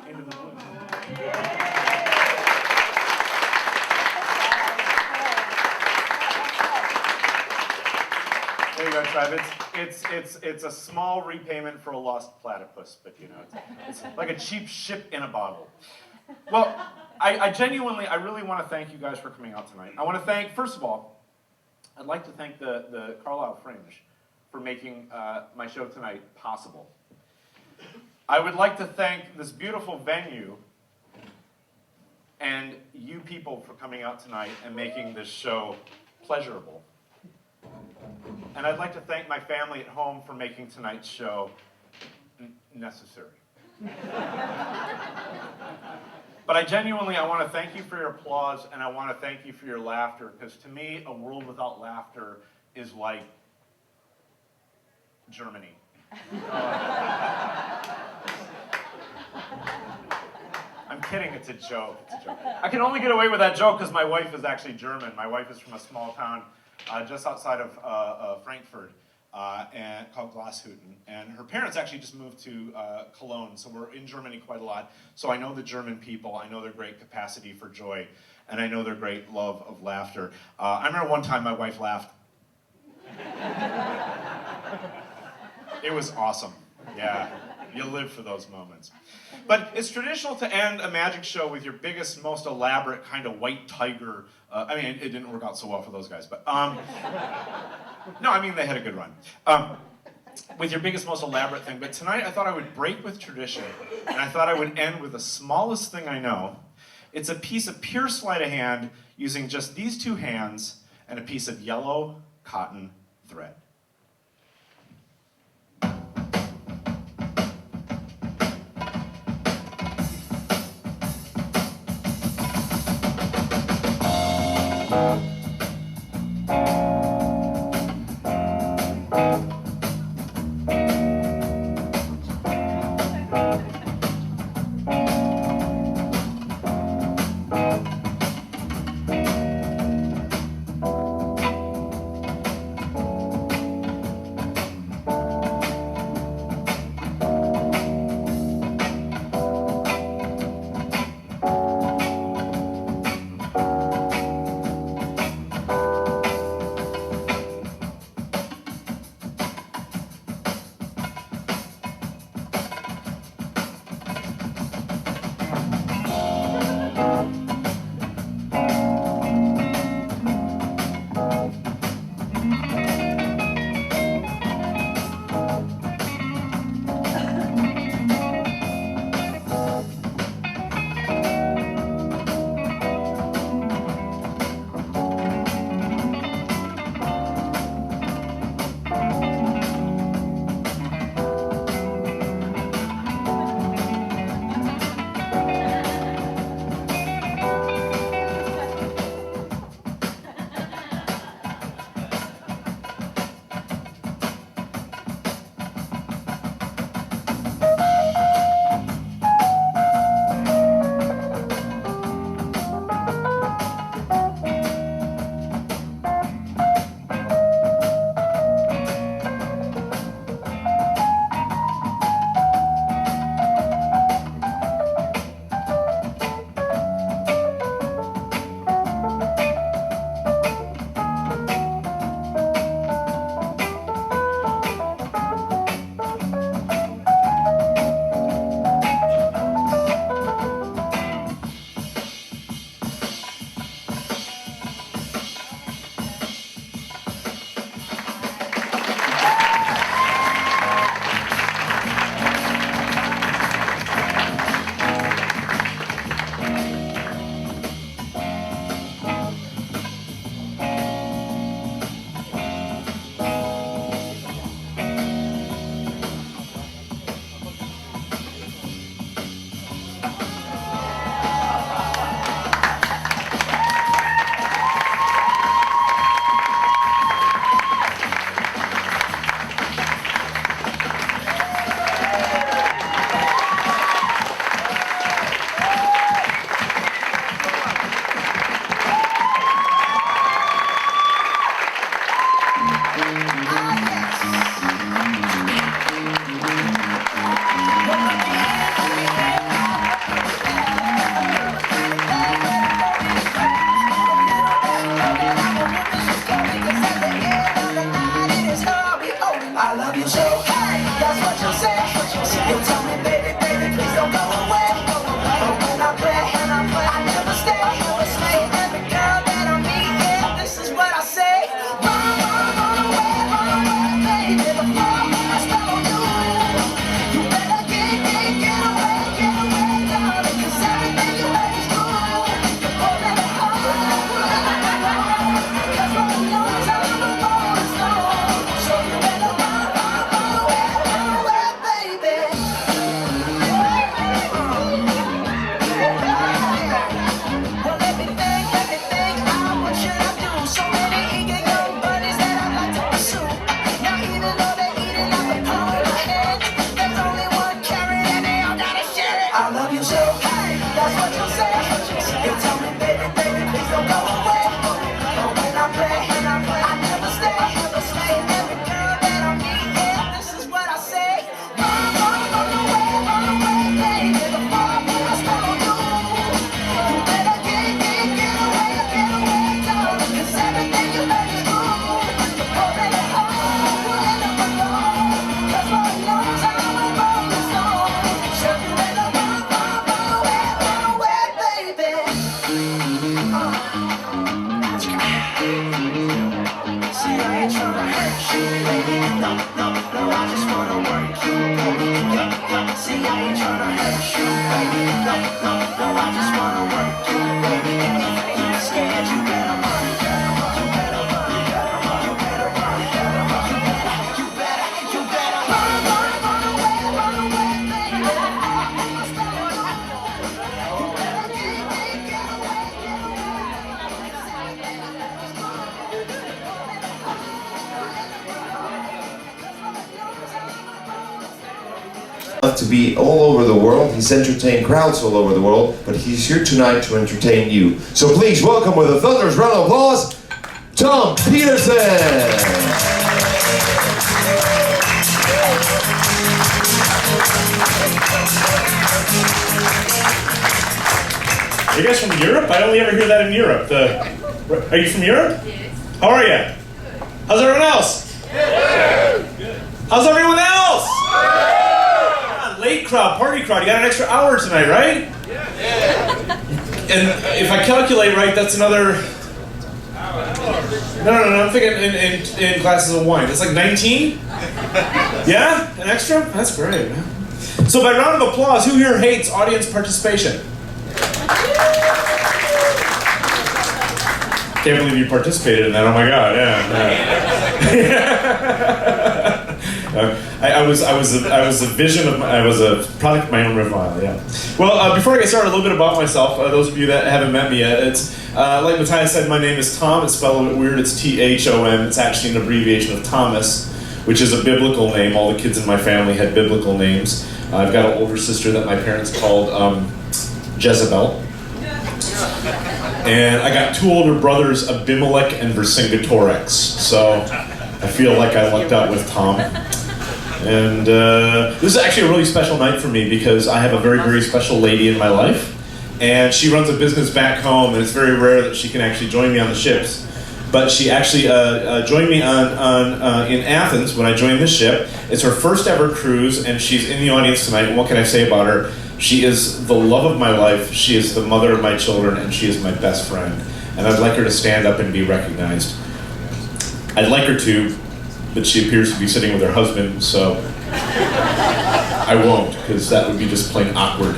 Into the balloon. There you go, tribe. It's a small repayment for a lost platypus, but you know, it's like a cheap ship in a bottle. Well, I really want to thank you guys for coming out tonight. I want to thank, first of all, I'd like to thank the Carlisle Fringe for making my show tonight possible. I would like to thank this beautiful venue and you people for coming out tonight and making this show pleasurable. And I'd like to thank my family at home for making tonight's show necessary. But I want to thank you for your applause, and I want to thank you for your laughter, because to me, a world without laughter is like Germany. I'm kidding, it's a joke. I can only get away with that joke because my wife is actually German. My wife is from a small town just outside of Frankfurt and called Glashütten. And her parents actually just moved to Cologne, so we're in Germany quite a lot. So I know the German people, I know their great capacity for joy, and I know their great love of laughter. I remember one time my wife laughed. It was awesome, yeah. You live for those moments. But it's traditional to end a magic show with your biggest, most elaborate kind of white tiger. I mean, it didn't work out so well for those guys, but no, I mean, they had a good run. With your biggest, most elaborate thing. But tonight I thought I would break with tradition, and I thought I would end with the smallest thing I know. It's a piece of pure sleight of hand using just these two hands and a piece of yellow cotton thread. I love you so. That's what you say. You tell me, baby, baby, please don't go away. But when I play, I never stay. Every girl that I meet, yeah, this is what I say. Run away, baby. The far past on you. You better get away, darling. 'Cause everything you heard is true. You're already home, you'll end up alone. 'Cause for a long time I'm rolling stone. So you better run away, baby. See, I ain't tryna hurt you, baby. No, I just wanna work you, baby. See, I ain't tryna hurt you, baby. No, I just wanna work you, baby. If you're scared, you better run. You better run. You better run. You better run away, baby. You better get To be all over the world. He's entertained crowds all over the world, but he's here tonight to entertain you. So please welcome with a thunderous round of applause, Thom Peterson! Are you guys from Europe? I only ever hear that in Europe. Are you from Europe? Yes. How are you? How's everyone else? How's everyone else? Late crowd, party crowd. You got an extra hour tonight, right? And if I calculate right, that's another. No. I'm thinking in glasses of wine. That's like 19. Yeah, an extra. That's great. Man. So by round of applause, who here hates audience participation? Can't believe you participated in that. Oh my God! Yeah. I was a vision of I was a product of my own revival. Yeah. Well, before I get started, a little bit about myself. Those of you that haven't met me yet, it's like Matthias said. My name is Thom. It's spelled a bit weird. It's Thom. It's actually an abbreviation of Thomas, which is a biblical name. All the kids in my family had biblical names. I've got an older sister that my parents called Jezebel. And I got two older brothers, Abimelech and Vercingetorix. So I feel like I lucked out with Thom. And this is actually a really special night for me because I have a very, very special lady in my life. And she runs a business back home, and it's very rare that she can actually join me on the ships. But she actually joined me in Athens when I joined this ship. It's her first ever cruise, and she's in the audience tonight. And what can I say about her? She is the love of my life, she is the mother of my children, and she is my best friend. And I'd like her to stand up and be recognized. I'd like her to, but she appears to be sitting with her husband, so I won't, because that would be just plain awkward.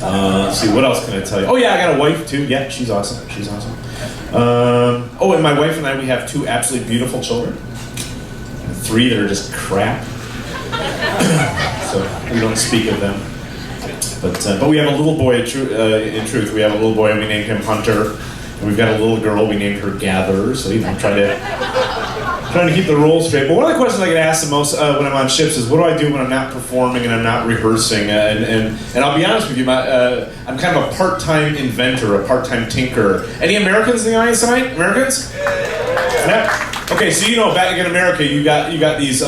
Let's see, what else can I tell you? Oh yeah, I got a wife too. Yeah, she's awesome. She's awesome. Oh, and my wife and I, we have two absolutely beautiful children. And three that are just crap. So we don't speak of them. But we have a little boy, in truth. We have a little boy and we named him Hunter. And we've got a little girl, we named her Gatherer. So, you know, trying to keep the rules straight. But one of the questions I get asked the most when I'm on ships is, what do I do when I'm not performing and I'm not rehearsing? And I'll be honest with you, I'm kind of a part-time inventor, a part-time tinker. Any Americans in the audience tonight? Americans? Yeah. Okay, so you know, back in America, you got these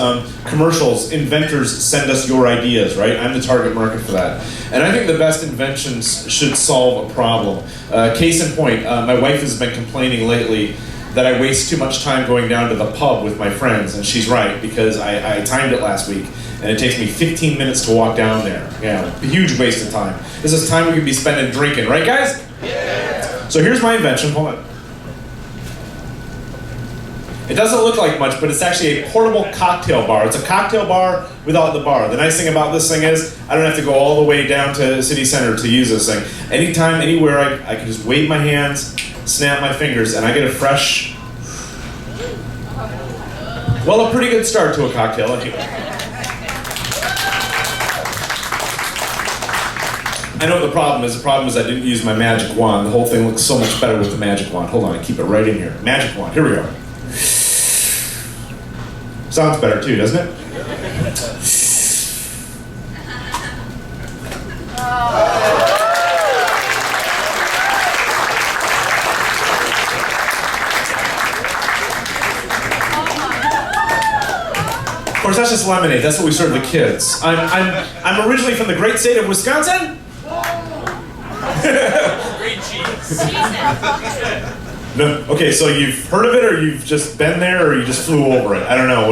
commercials. Inventors send us your ideas, right? I'm the target market for that. And I think the best inventions should solve a problem. Case in point, my wife has been complaining lately that I waste too much time going down to the pub with my friends, and she's right, because I timed it last week, and it takes me 15 minutes to walk down there. Yeah, a huge waste of time. This is time we could be spending drinking, right guys? Yeah. So here's my invention, hold on. It doesn't look like much, but it's actually a portable cocktail bar. It's a cocktail bar without the bar. The nice thing about this thing is I don't have to go all the way down to city center to use this thing. Anytime, anywhere, I can just wave my hands, snap my fingers, and I get a fresh, well, a pretty good start to a cocktail. I know what the problem is. The problem is I didn't use my magic wand. The whole thing looks so much better with the magic wand. Hold on, I keep it right in here. Magic wand, here we go. Sounds better too, doesn't it? course, that's just lemonade. That's what we serve the kids. I'm originally from the great state of Wisconsin. Green cheese. No, okay, so you've heard of it, or you've just been there, or you just flew over it. I don't know.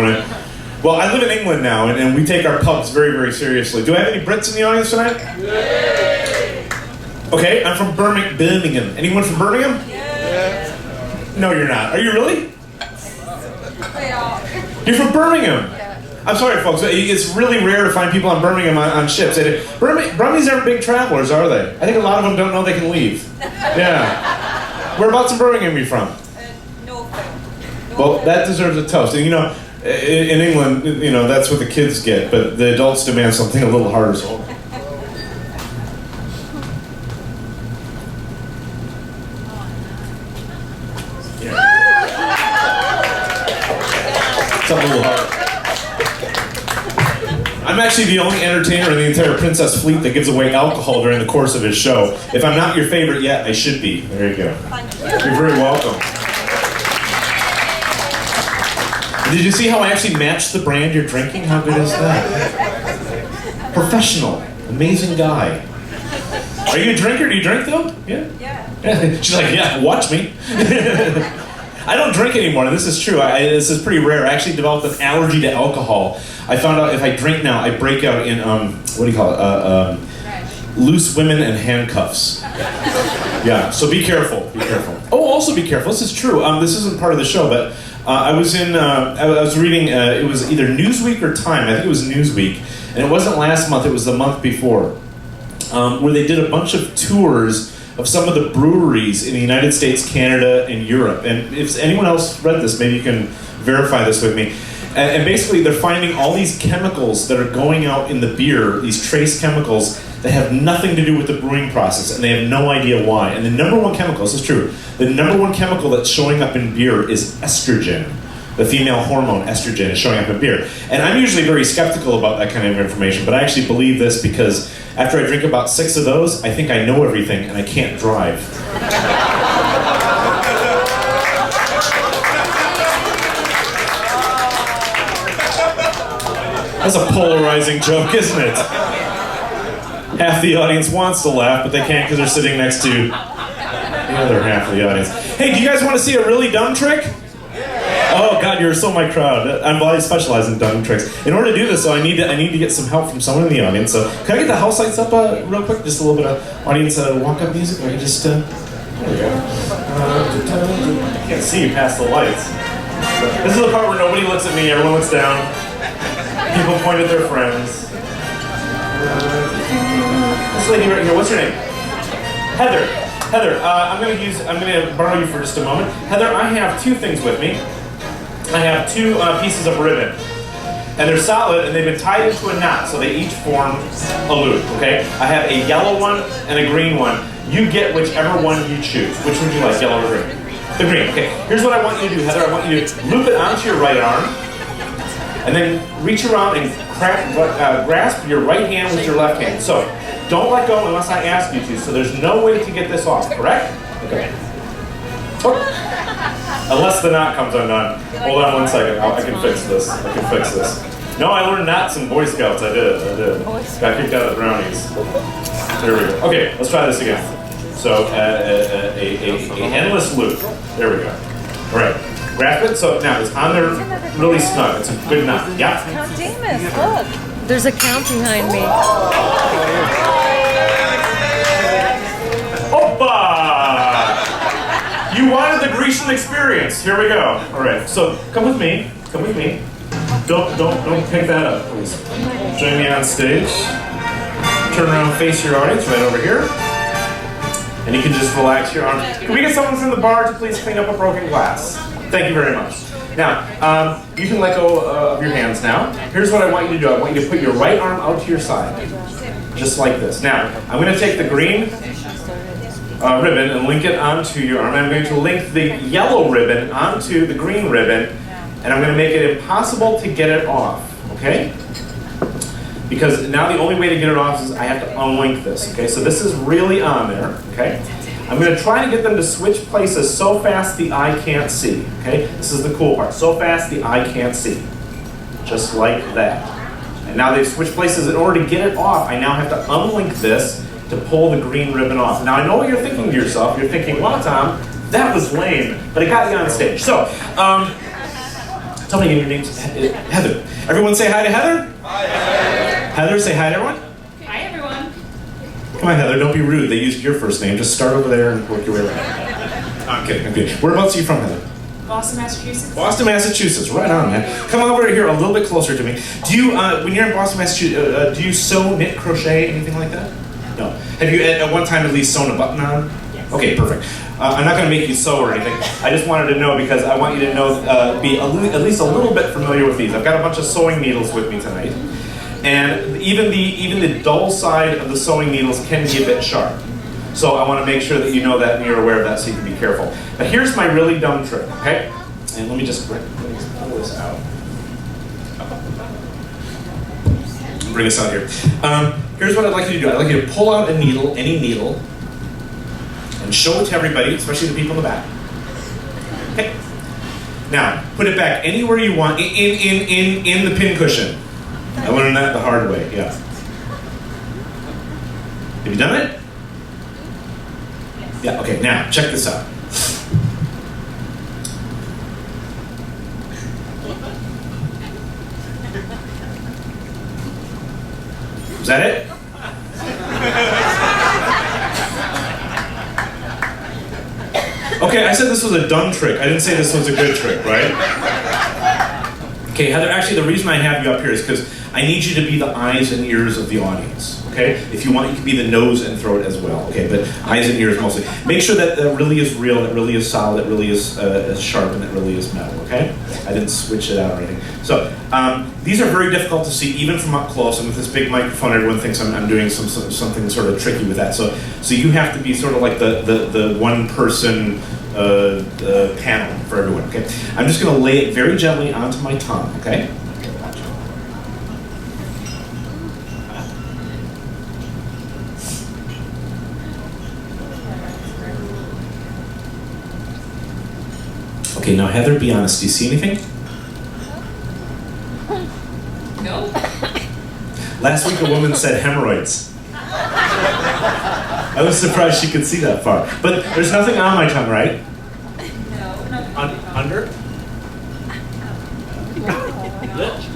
Well, I live in England now, and we take our pubs very, very seriously. Do I have any Brits in the audience tonight? Okay, I'm from Birmingham. Anyone from Birmingham? Yeah. No, you're not. Are you really? We are. You're from Birmingham. I'm sorry, folks. It's really rare to find people on Birmingham on ships. Brummies aren't big travelers, are they? I think a lot of them don't know they can leave. Yeah. Whereabouts in Birmingham are you from? Norfolk. Well, that deserves a toast. And you know, in England, you know, that's what the kids get, but the adults demand something a little harder. So. Something a little harder. I'm actually the only entertainer in the entire Princess fleet that gives away alcohol during the course of his show. If I'm not your favorite yet, I should be. There you go. You're very welcome. Did you see how I actually matched the brand you're drinking? How good is that? Professional. Amazing guy. Are you a drinker? Do you drink though? Yeah? Yeah. She's like, yeah, watch me. I don't drink anymore, and this is true. This is pretty rare. I actually developed an allergy to alcohol. I found out if I drink now, I break out in, what do you call it? Loose women and handcuffs. Yeah, so be careful, be careful. Oh, also be careful, this is true. This isn't part of the show, but I was reading, it was either Newsweek or Time, I think it was Newsweek, and it wasn't last month, it was the month before, where they did a bunch of tours of some of the breweries in the United States, Canada, and Europe. And if anyone else read this, maybe you can verify this with me. And basically, they're finding all these chemicals that are going out in the beer, these trace chemicals that have nothing to do with the brewing process, and they have no idea why. And the number one chemical, this is true, the number one chemical that's showing up in beer is estrogen. The female hormone estrogen is showing up in beer. And I'm usually very skeptical about that kind of information, but I actually believe this because after I drink about 6 of those, I think I know everything and I can't drive. That's a polarizing joke, isn't it? Half the audience wants to laugh, but they can't because they're sitting next to the other half of the audience. Hey, do you guys want to see a really dumb trick? Oh God, you're so my crowd. I specialize in dumb tricks. In order to do this, though, I need to get some help from someone in the audience. So can I get the house lights up real quick? Just a little bit of audience walk-up music. Or just there we go. I can't see you past the lights. This is the part where nobody looks at me. Everyone looks down. People point at their friends. This lady right here. What's her name? Heather. Heather, I'm gonna borrow you for just a moment. Heather, I have 2 things with me. I have 2 pieces of ribbon. And they're solid, and they've been tied into a knot, so they each form a loop, okay? I have a yellow one and a green one. You get whichever one you choose. Which would you like, yellow or green? The green, okay. Here's what I want you to do, Heather. I want you to loop it onto your right arm, and then reach around and grasp your right hand with your left hand. So, don't let go unless I ask you to, so there's no way to get this off, correct? Okay. Oh. Unless the knot comes undone. Hold on one second, I can fix this. No, I learned knots in Boy Scouts, I did. Got kicked out of the brownies. There we go. Okay, let's try this again. So, a endless loop. There we go. All right, grasp it, so now it's on there really snug. It's a good knot, yeah? Count Demas, look. There's a count behind me. Opa! You wanted the Grecian experience. Here we go. All right. So come with me. Come with me. Don't pick that up, please. Join me on stage. Turn around, face your audience right over here, and you can just relax your arms. Can we get someone from the bar to please clean up a broken glass? Thank you very much. Now, you can let go of your hands now. Here's what I want you to do. I want you to put your right arm out to your side, just like this. Now, I'm going to take the green ribbon and link it onto your arm. I'm going to link the yellow ribbon onto the green ribbon, and I'm going to make it impossible to get it off, okay? Because now the only way to get it off is I have to unlink this, okay? So this is really on there, okay? I'm going to try to get them to switch places so fast the eye can't see, okay? This is the cool part. So fast the eye can't see. just like that. And now they've switched places. In order to get it off, I now have to unlink this to pull the green ribbon off. Now I know what you're thinking to yourself. You're thinking, well, Tom, that was lame, but it got you on stage. So, tell me again your name's Heather. Everyone say hi to Heather. Hi, Heather. Heather, say hi to everyone. Hi, everyone. Come on, Heather, don't be rude. They used your first name. Just start over there and work your way around. I'm kidding, I'm kidding. Whereabouts are you from, Heather? Boston, Massachusetts. Boston, Massachusetts. Right on, man. Come over here a little bit closer to me. Do you, when you're in Boston, Massachusetts, do you sew, knit, crochet, anything like that? No. Have you at one time at least sewn a button on? Yes. Okay, perfect. I'm not going to make you sew or anything. I just wanted to know because I want you to know, be at least a little bit familiar with these. I've got a bunch of sewing needles with me tonight. And even the dull side of the sewing needles can be a bit sharp. So I want to make sure that you know that and you're aware of that so you can be careful. But here's my really dumb trick, okay? And let me just pull this out. Bring this out here. Here's what I'd like you to do. I'd like you to pull out a needle, any needle, and show it to everybody, especially the people in the back. Okay. Now, put it back anywhere you want in the pin cushion. I learned that the hard way, yeah. Have you done it? Yeah, okay, now, check this out. Is that it? Okay, I said this was a dumb trick. I didn't say this was a good trick, right? Okay, Heather, actually the reason I have you up here is because I need you to be the eyes and ears of the audience, okay? If you want, you can be the nose and throat as well, okay? But eyes and ears mostly. Make sure that that really is real, that really is solid, that really is sharp, and that really is metal, okay? I didn't switch it out or anything. So, these are very difficult to see even from up close, and with this big microphone, everyone thinks I'm doing something sort of tricky with that. So you have to be sort of like the one-person panel for everyone, okay? I'm just gonna lay it very gently onto my tongue, okay? Okay, now Heather, be honest, do you see anything? No. Last week a woman said hemorrhoids. I was surprised she could see that far. But there's nothing on my tongue, right? No. Under? Lips?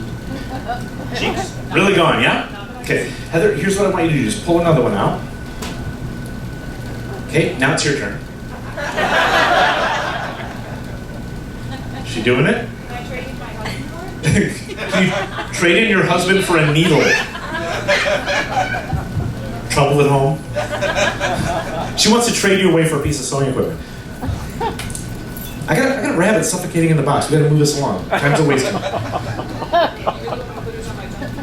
Cheeks? Really gone, yeah? Okay, Heather, here's what I want you to do. Just pull another one out. Okay, now it's your turn. She doing it? Can I trade my husband for it? Can you trade in your husband for a needle? Trouble at home? She wants to trade you away for a piece of sewing equipment. I got a rabbit suffocating in the box. We gotta move this along. Time's a wasting.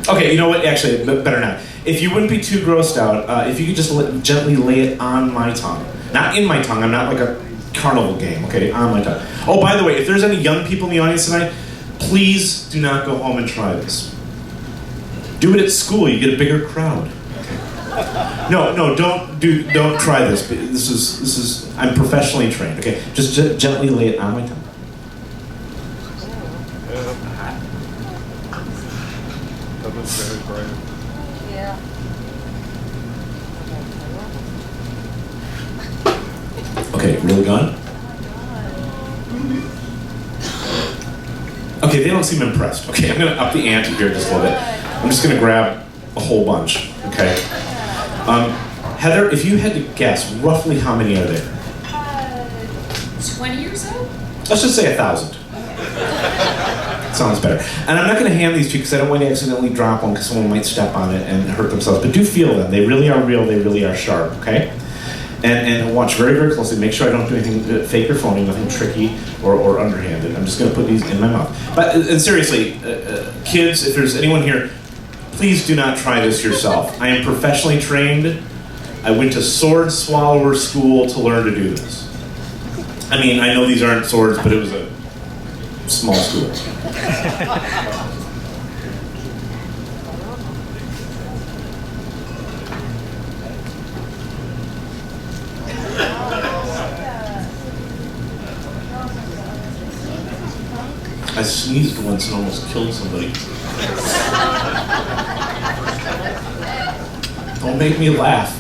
Okay, you know what? Actually, better not. If you wouldn't be too grossed out, if you could just gently lay it on my tongue. Not in my tongue. I'm not like a carnival game, okay? On my tongue. Oh, by the way, if there's any young people in the audience tonight, please do not go home and try this. Do it at school. You get a bigger crowd. No, don't try this. This is. I'm professionally trained. Okay, just gently lay it on my tongue. Yeah. Okay, really gone? Okay, they don't seem impressed. Okay, I'm gonna up the ante here just a little bit. I'm just gonna grab a whole bunch. Okay. Heather, if you had to guess, roughly how many are there? 20 or so? Let's just say 1,000. Sounds better. And I'm not going to hand these to you because I don't want you to accidentally drop one because someone might step on it and hurt themselves. But do feel them. They really are real. They really are sharp, okay? And watch very, very closely. Make sure I don't do anything fake or phony, nothing tricky or underhanded. I'm just going to put these in my mouth. But and seriously, kids, if there's anyone here, please do not try this yourself. I am professionally trained. I went to sword swallower school to learn to do this. I mean, I know these aren't swords, but it was a small school. I sneezed once and almost killed somebody. Don't make me laugh.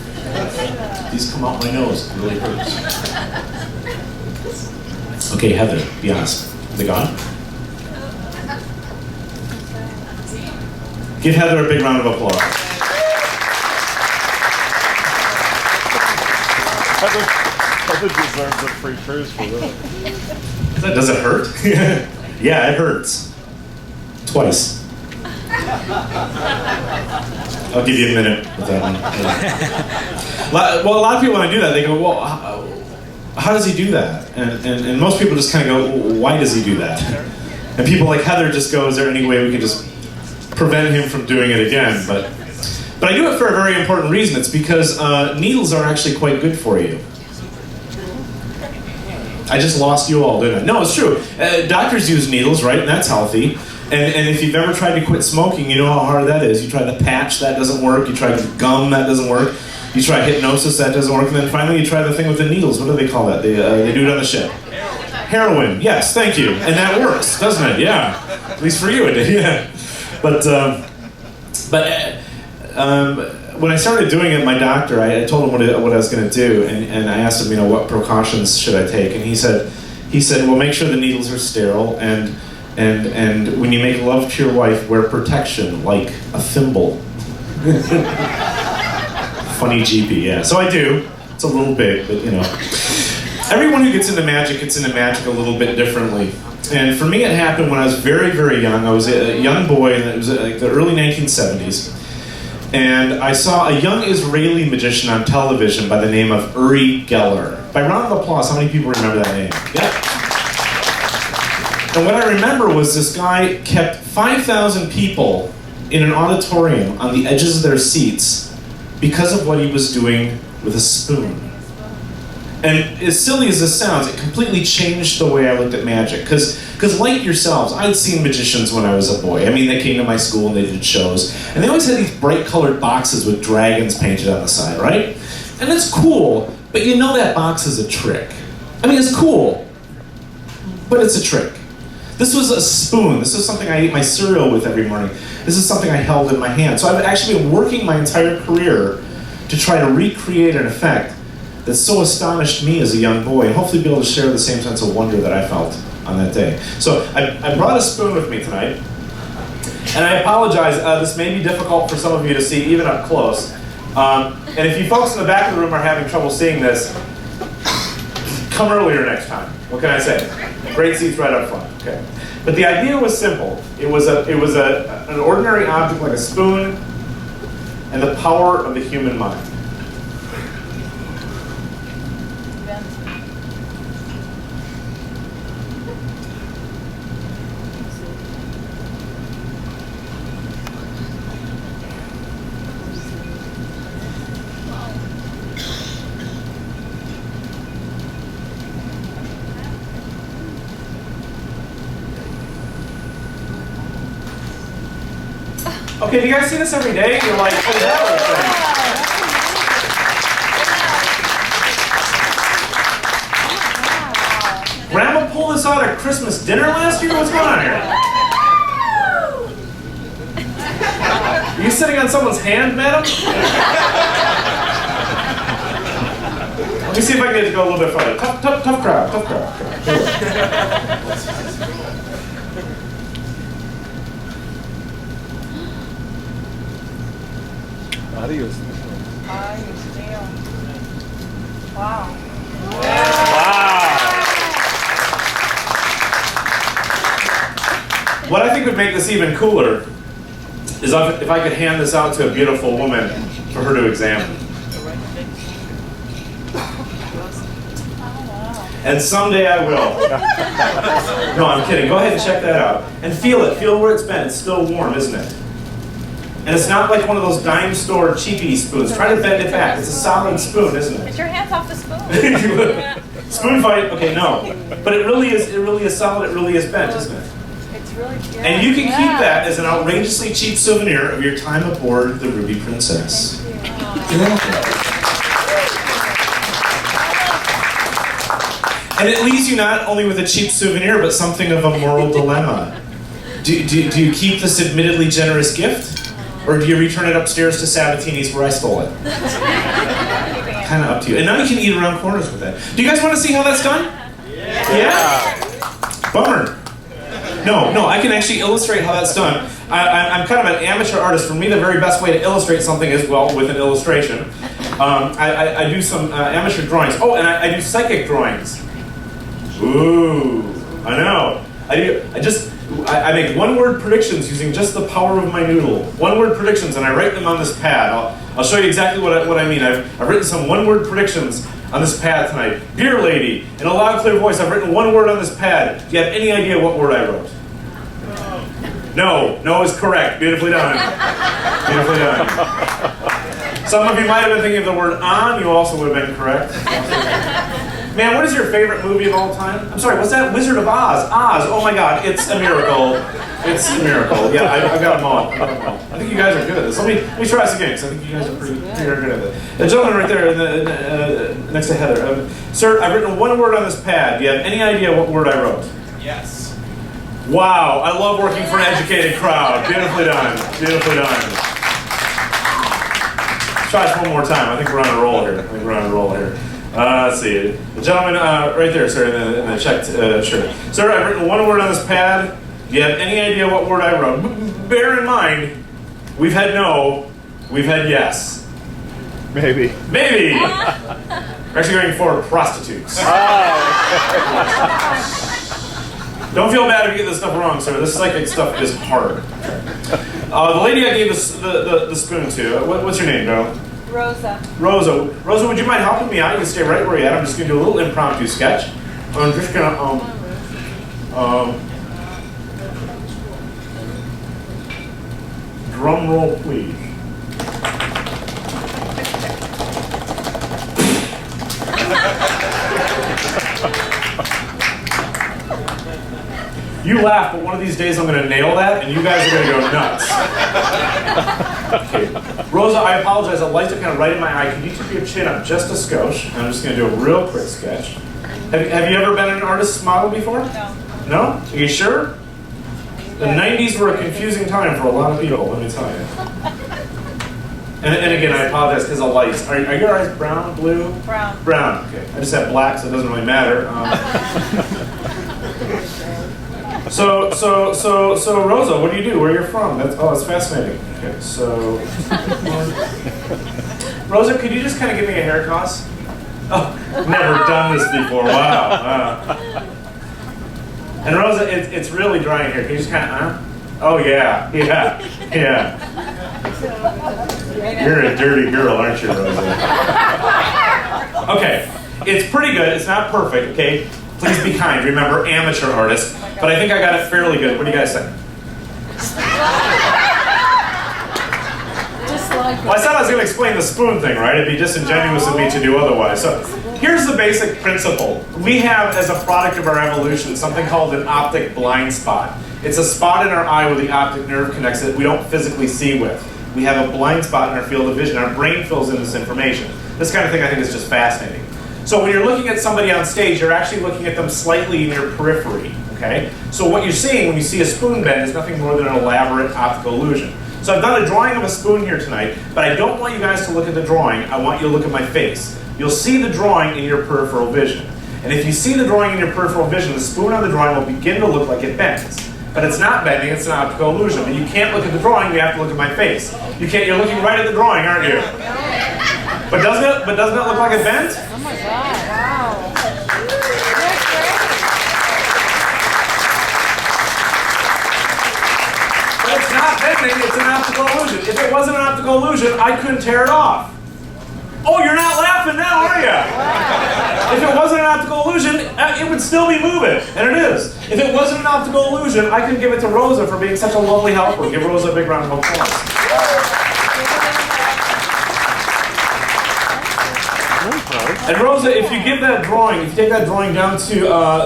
These come out my nose. It really hurts. Okay, Heather, be honest. Are they gone? Give Heather a big round of applause. Heather deserves a free cruise for that. Does it hurt? Yeah, it hurts. Twice. I'll give you a minute with that one. Yeah. Well, a lot of people, when I do that, they go, well, how does he do that? And most people just kind of go, well, why does he do that? And people like Heather just go, is there any way we can just prevent him from doing it again? But I do it for a very important reason. It's because needles are actually quite good for you. I just lost you all, didn't I? No, it's true. Doctors use needles, right? And that's healthy. And if you've ever tried to quit smoking, you know how hard that is. You try the patch, that doesn't work. You try the gum, that doesn't work. You try hypnosis, that doesn't work. And then finally you try the thing with the needles. What do they call that? They do it on the ship. Heroin. Yes, thank you. And that works, doesn't it? Yeah. At least for you it did, yeah. But when I started doing it, my doctor, I told him what I was going to do, and I asked him, what precautions should I take? And he said, well, make sure the needles are sterile, and when you make love to your wife, wear protection, like a thimble. Funny GP, yeah. So I do. It's a little bit, but Everyone who gets into magic a little bit differently. And for me, it happened when I was very, very young. I was a young boy, and it was like the early 1970s. And I saw a young Israeli magician on television by the name of Uri Geller. By round of applause, how many people remember that name? Yeah. And what I remember was this guy kept 5,000 people in an auditorium on the edges of their seats because of what he was doing with a spoon. And as silly as this sounds, it completely changed the way I looked at magic. Because like yourselves, I'd seen magicians when I was a boy. I mean, they came to my school and they did shows. And they always had these bright colored boxes with dragons painted on the side, right? And it's cool, but that box is a trick. I mean, it's cool, but it's a trick. This was a spoon. This is something I ate my cereal with every morning. This is something I held in my hand. So I've actually been working my entire career to try to recreate an effect that so astonished me as a young boy, and hopefully be able to share the same sense of wonder that I felt on that day. So I brought a spoon with me tonight, and I apologize, this may be difficult for some of you to see even up close. And if you folks in the back of the room are having trouble seeing this, come earlier next time. What can I say? Great seats right up front. Okay. But the idea was simple. It was an ordinary object like a spoon, and the power of the human mind. Okay, do you guys see this every day? You're like, what is that thing? Grandma pulled this out at Christmas dinner last year? What's going on here? Are you sitting on someone's hand, madam? Let me see if I can get it to go a little bit further. Tough crowd. Adios. Wow. What I think would make this even cooler is if I could hand this out to a beautiful woman for her to examine. And someday I will. No, I'm kidding. Go ahead and check that out. And feel it. Feel where it's been. It's still warm, isn't it? And it's not like one of those dime store cheapy spoons. Try to bend it back. It's a solid spoon, isn't it? Get your hands off the spoon. Spoon fight? Okay, no. But it really is solid, it really is bent, isn't it? It's really cute. And you can keep that as an outrageously cheap souvenir of your time aboard the Ruby Princess. You're welcome. And it leaves you not only with a cheap souvenir, but something of a moral dilemma. Do you keep this admittedly generous gift? Or do you return it upstairs to Sabatini's where I stole it? Kind of up to you. And now you can eat around corners with that. Do you guys want to see how that's done? Yeah? Bummer. No, I can actually illustrate how that's done. I'm kind of an amateur artist. For me, the very best way to illustrate something is, well, with an illustration. I do some amateur drawings. Oh, and I do psychic drawings. Ooh, I know. I make one-word predictions using just the power of my noodle. One-word predictions, and I write them on this pad. I'll show you exactly what I mean. I've written some one-word predictions on this pad tonight. Dear lady, in a loud, clear voice, I've written one word on this pad. Do you have any idea what word I wrote? No is correct. Beautifully done. Beautifully done. Some of you might have been thinking of the word on. You also would have been correct. Man, what is your favorite movie of all time? I'm sorry, what's that? Wizard of Oz. Oz, oh my God, it's a miracle. It's a miracle. Yeah, I've got them all. I think you guys are good at this. Let me try this again, because I think you guys are pretty good at it. The gentleman right there next to Heather. Sir, I've written one word on this pad. Do you have any idea what word I wrote? Yes. Wow, I love working for an educated crowd. Beautifully done. Beautifully done. Try this one more time. I think we're on a roll here. Let's see. The gentleman right there, sir, in the checked shirt. Sir, I've written one word on this pad. Do you have any idea what word I wrote? Bear in mind, we've had no, we've had yes. Maybe. Maybe! We're actually going for prostitutes. Don't feel bad if you get this stuff wrong, sir. This psychic stuff is hard. The lady I gave the spoon to, what's your name, girl? Rosa. Rosa, would you mind helping me out? You can stay right where you're at. I'm just going to do a little impromptu sketch. I'm just going to, drum roll, please. You laugh, but one of these days I'm going to nail that, and you guys are going to go nuts. Okay. Rosa, I apologize. I'd like to kind of right in my eye. Could you tip your chin up just a skosh? I'm just going to do a real quick sketch. Have you ever been an artist's model before? No. No? Are you sure? The 90s were a confusing time for a lot of people, let me tell you. And again, I apologize because of lights. Are your eyes brown, blue? Brown. Brown, okay. I just have black, so it doesn't really matter. So Rosa, what do you do? Where you're from? That's fascinating. Okay, so Rosa, could you just kind of give me a hair toss? Oh, never done this before. Wow. And Rosa, it's really dry in here. Can you just kind of, Oh yeah. You're a dirty girl, aren't you, Rosa? Okay, it's pretty good. It's not perfect. Okay. Please be kind. Remember, amateur artist. But I think I got it fairly good. What do you guys think? Well, I said I was going to explain the spoon thing, right? It'd be disingenuous of me to do otherwise. So here's the basic principle. We have, as a product of our evolution, something called an optic blind spot. It's a spot in our eye where the optic nerve connects that we don't physically see with. We have a blind spot in our field of vision. Our brain fills in this information. This kind of thing I think is just fascinating. So when you're looking at somebody on stage, you're actually looking at them slightly in your periphery, okay? So what you're seeing when you see a spoon bend is nothing more than an elaborate optical illusion. So I've done a drawing of a spoon here tonight, but I don't want you guys to look at the drawing. I want you to look at my face. You'll see the drawing in your peripheral vision. And if you see the drawing in your peripheral vision, the spoon on the drawing will begin to look like it bends. But it's not bending, it's an optical illusion. But you can't look at the drawing, you have to look at my face. You're looking right at the drawing, aren't you? But doesn't it look like it bent? Oh my God. Wow. But it's not bending, it's an optical illusion. If it wasn't an optical illusion, I couldn't tear it off. Oh, you're not laughing now, are you? If it wasn't an optical illusion, it would still be moving, and it is. If it wasn't an optical illusion, I could give it to Rosa for being such a lovely helper. Give Rosa a big round of applause. And Rosa, if you give that drawing, if you take that drawing down to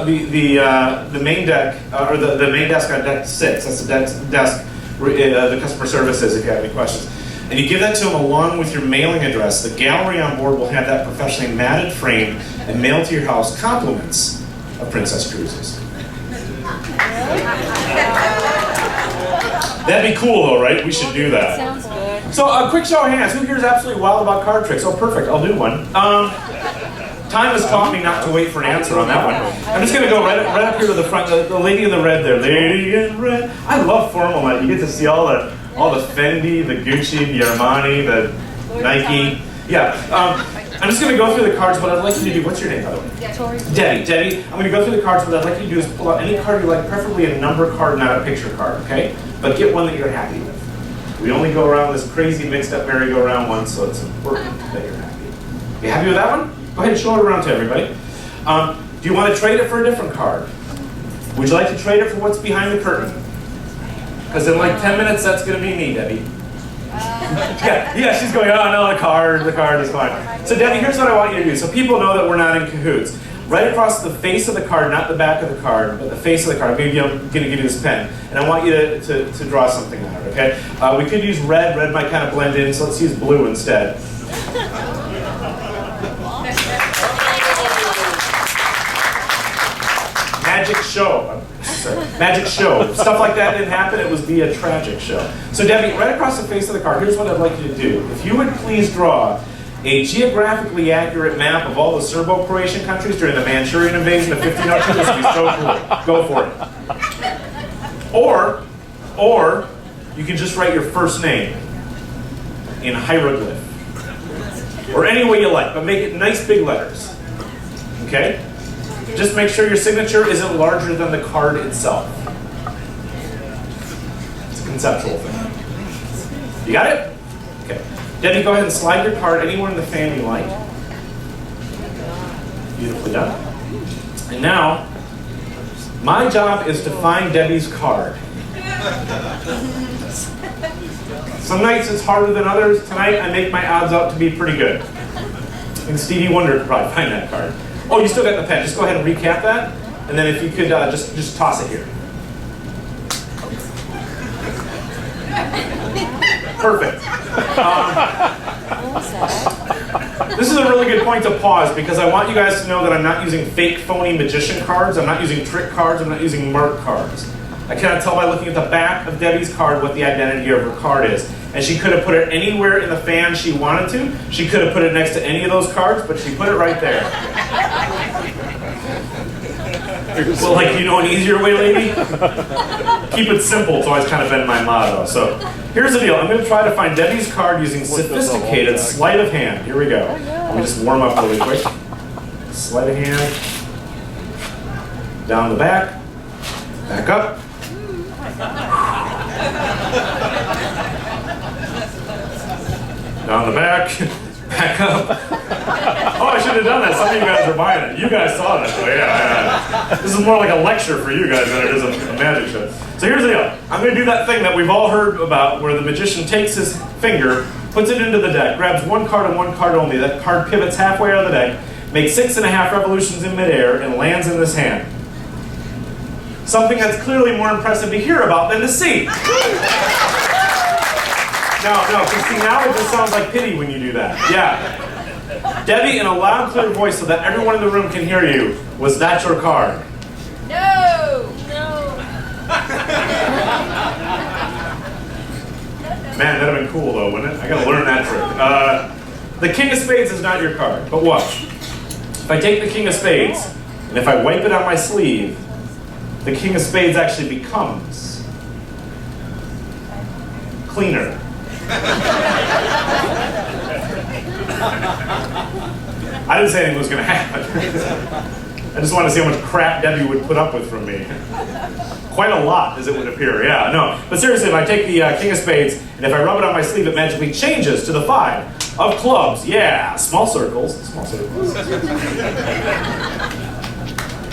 the main deck, or the main desk on deck 6, that's the desk where the customer service is if you have any questions. And you give that to them along with your mailing address, the gallery on board will have that professionally matted framed and mailed to your house compliments of Princess Cruises. That'd be cool though, right? We should do that. Sounds good. So a quick show of hands. Who here is absolutely wild about card tricks? Oh, perfect. I'll do one. Time has taught me not to wait for an answer on that one. I'm just going to go right up here to the front. The lady in the red there. Lady in red. I love formal night. You get to see all the Fendi, the Gucci, the Armani, the Nike. Yeah. I'm just going to go through the cards. What I'd like you to do. What's your name, by the way? Debbie. Debbie. I'm going to go through the cards. What I'd like you to do is pull out any card you like, preferably a number card, not a picture card. Okay? But get one that you're happy with. We only go around this crazy mixed-up merry-go-round once, so it's important that you're happy. You happy with that one? Go ahead and show it around to everybody. Do you want to trade it for a different card? Would you like to trade it for what's behind the curtain? Because in like 10 minutes, that's going to be me, Debbie. Yeah, she's going, oh no, the card is fine. So Debbie, here's what I want you to do. So people know that we're not in cahoots. Right across the face of the card, not the back of the card, but the face of the card. Maybe I'm going to give you this pen. And I want you to draw something out, okay? We could use red. Red might kind of blend in, so let's use blue instead. Magic show. Magic show. Stuff like that didn't happen, it would be a tragic show. So Debbie, right across the face of the card, here's what I'd like you to do. If you would please draw a geographically accurate map of all the Serbo-Croatian countries during the Manchurian invasion of 1502, this would be so cool. Go for it. Or you can just write your first name in hieroglyph. Or any way you like, but make it nice big letters. Okay? Just make sure your signature isn't larger than the card itself. It's a conceptual thing. You got it? Okay. Debbie, go ahead and slide your card anywhere in the fan you like. Beautifully done. And now, my job is to find Debbie's card. Some nights it's harder than others. Tonight, I make my odds out to be pretty good. I think Stevie Wonder could probably find that card. Oh, you still got the pen. Just go ahead and recap that. And then if you could just toss it here. Perfect. This is a really good point to pause because I want you guys to know that I'm not using fake, phony magician cards. I'm not using trick cards. I'm not using mark cards. I cannot tell by looking at the back of Debbie's card what the identity of her card is. And she could have put it anywhere in the fan she wanted to. She could have put it next to any of those cards, but she put it right there. Well, like, you know an easier way, lady? Keep it simple, it's always kind of been my motto. So, here's the deal. I'm going to try to find Debbie's card using sophisticated sleight of hand. Here we go. Let me just warm up really quick. Sleight of hand. Down the back. Back up. Down the back. Back up. Oh, I should have done that. Some of you guys are buying it. You guys saw that. So yeah. This is more like a lecture for you guys than it is a magic show. So here's the deal. I'm going to do that thing that we've all heard about where the magician takes his finger, puts it into the deck, grabs one card and one card only. That card pivots halfway out of the deck, makes 6.5 revolutions in midair, and lands in this hand. Something that's clearly more impressive to hear about than to see. No, see, now it just sounds like pity when you do that. Yeah. Debbie, in a loud, clear voice so that everyone in the room can hear you, was that your card? No! Man, that'd have been cool though, wouldn't it? I gotta learn that trick. The King of Spades is not your card, but watch. If I take the King of Spades, and if I wipe it on my sleeve, the King of Spades actually becomes cleaner. I didn't say anything was going to happen. I just wanted to see how much crap Debbie would put up with from me. Quite a lot, as it would appear. Yeah, no. But seriously, if I take the King of Spades, and if I rub it on my sleeve, it magically changes to the 5 of clubs. Yeah, small circles. Small circles.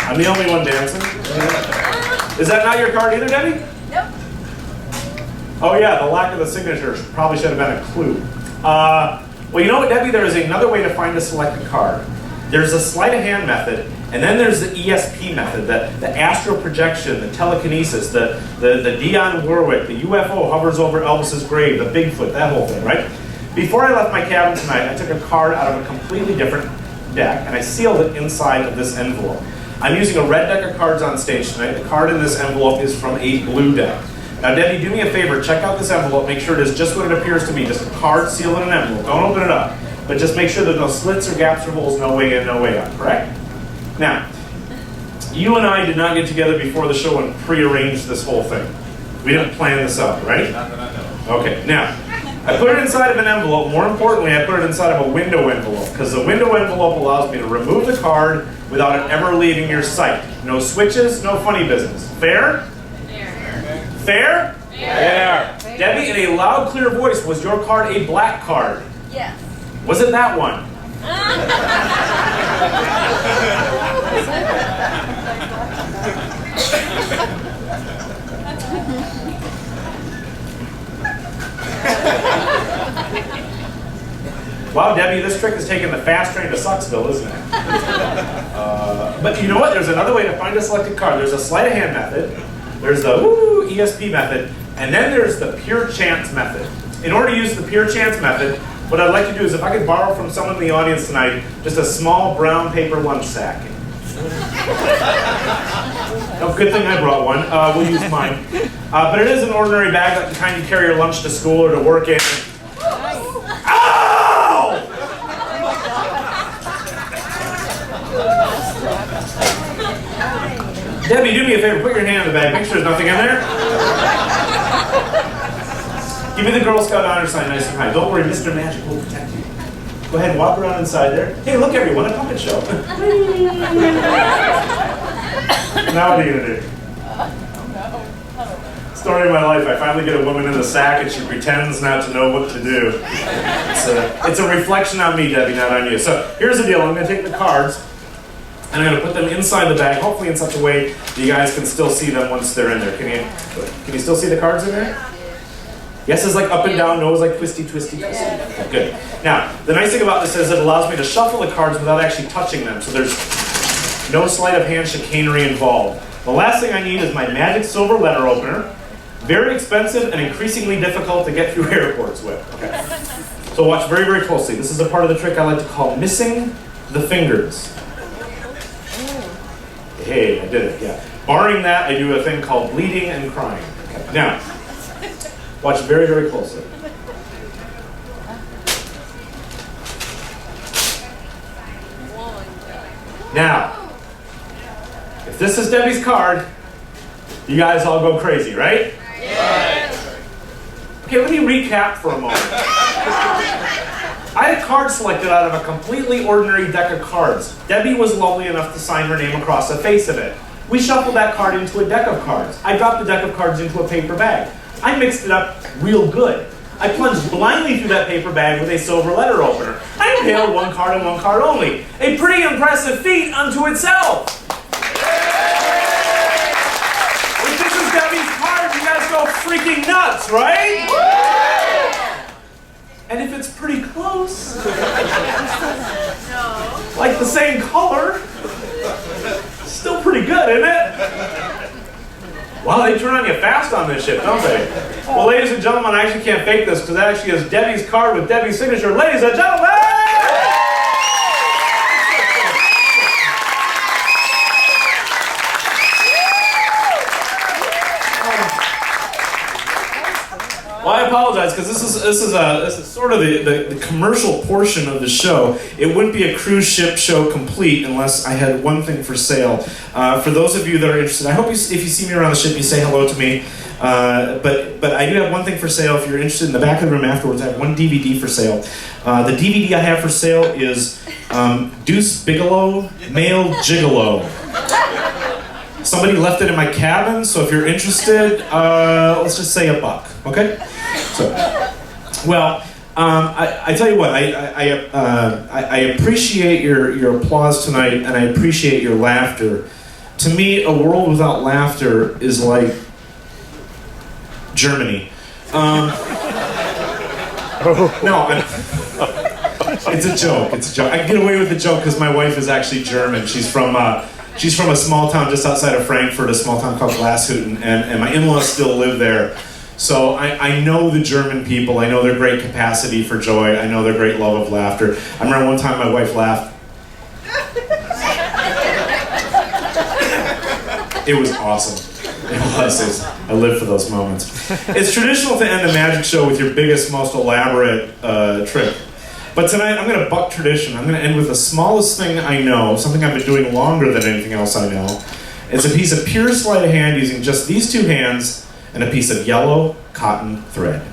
I'm the only one dancing. Is that not your card either, Debbie? Nope. Oh yeah, the lack of the signature probably should have been a clue. Well, you know what, Debbie? There is another way to find a selected card. There's a sleight of hand method, and then there's the ESP method, the astral projection, the telekinesis, the Dionne Warwick, the UFO hovers over Elvis's grave, the Bigfoot, that whole thing, right? Before I left my cabin tonight, I took a card out of a completely different deck, and I sealed it inside of this envelope. I'm using a red deck of cards on stage tonight. The card in this envelope is from a blue deck. Now, Debbie, do me a favor. Check out this envelope. Make sure it is just what it appears to be. Just a card sealed in an envelope. Don't open it up. But just make sure there's no slits or gaps or holes, no way in, no way out. Correct? Now, you and I did not get together before the show and pre-arrange this whole thing. We didn't plan this out, right? Not that I know. Okay, now, I put it inside of an envelope. More importantly, I put it inside of a window envelope, because the window envelope allows me to remove the card without it ever leaving your sight. No switches, no funny business. Fair? Fair? There. Debbie, in a loud, clear voice, was your card a black card? Yes. Was it that one? Wow, Debbie, this trick is taking the fast train to Sucksville, isn't it? But you know what? There's another way to find a selected card. There's a sleight of hand method. There's the woo ESP method. And then there's the pure chance method. In order to use the pure chance method, what I'd like to do is if I could borrow from someone in the audience tonight just a small brown paper lunch sack. Oh, good thing I brought one. We'll use mine. But it is an ordinary bag that the kind you carry your lunch to school or to work in. Ow! Debbie, do me a favor. Put your hand in the bag. Make sure there's nothing in there. Give me the Girl Scout honor sign nice and high. Don't worry, Mr. Magic will protect you. Go ahead and walk around inside there. Hey, look everyone, a puppet show. Now what are you gonna do? Story of my life, I finally get a woman in a sack and she pretends not to know what to do. It's a reflection on me, Debbie, not on you. So here's the deal, I'm gonna take the cards and I'm gonna put them inside the bag, hopefully in such a way that you guys can still see them once they're in there. Can you still see the cards in there? Yes is like up and down, no is like twisty, twisty, twisty. Okay, good. Now, the nice thing about this is it allows me to shuffle the cards without actually touching them, so there's no sleight of hand chicanery involved. The last thing I need is my magic silver letter opener. Very expensive and increasingly difficult to get through airports with. Okay. So watch very, very closely. This is a part of the trick I like to call missing the fingers. Hey, I did it, yeah. Barring that, I do a thing called bleeding and crying. Okay. Now, watch very, very closely. Now, if this is Debbie's card, you guys all go crazy, right? Yes. Okay, let me recap for a moment. I had a card selected out of a completely ordinary deck of cards. Debbie was lovely enough to sign her name across the face of it. We shuffled that card into a deck of cards. I dropped the deck of cards into a paper bag. I mixed it up real good. I plunged blindly through that paper bag with a silver letter opener. I impaled one card and one card only. A pretty impressive feat unto itself. If this is Debbie's card, you guys go freaking nuts, right? And if it's pretty close, like the same color, still pretty good, isn't it? Wow, they turn on you fast on this shit, don't they? Well, ladies and gentlemen, I actually can't fake this because that actually is Debbie's card with Debbie's signature. Ladies and gentlemen! Well, I apologize because this is sort of the commercial portion of the show. It wouldn't be a cruise ship show complete unless I had one thing for sale. For those of you that are interested, I hope if you see me around the ship, you say hello to me. But I do have one thing for sale. If you're interested, in the back of the room afterwards, I have one DVD for sale. The DVD I have for sale is Deuce Bigelow, Male Gigolo. Somebody left it in my cabin, so if you're interested, let's just say $1, okay? So, well, I tell you what, I appreciate your applause tonight, and I appreciate your laughter. To me, a world without laughter is like Germany. No, it's a joke. It's a joke. I can get away with the joke because my wife is actually German. She's from a small town just outside of Frankfurt, a small town called Glashütten, and my in-laws still live there. So I know the German people. I know their great capacity for joy. I know their great love of laughter. I remember one time my wife laughed. It was awesome. It was. I live for those moments. It's traditional to end a magic show with your biggest, most elaborate trick. But tonight, I'm going to buck tradition. I'm going to end with the smallest thing I know, something I've been doing longer than anything else I know. It's a piece of pure sleight of hand using just these two hands and a piece of yellow cotton thread.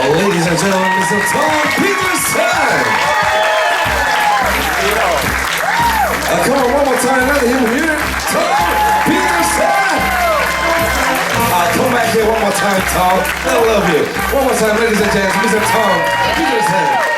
Ladies and gentlemen, Mr. Thom Peterson! Come on, one more time, let him hear it. Thom Peterson! Come back here one more time, Thom. I love you. One more time, ladies and gentlemen, Mr. Thom Peterson.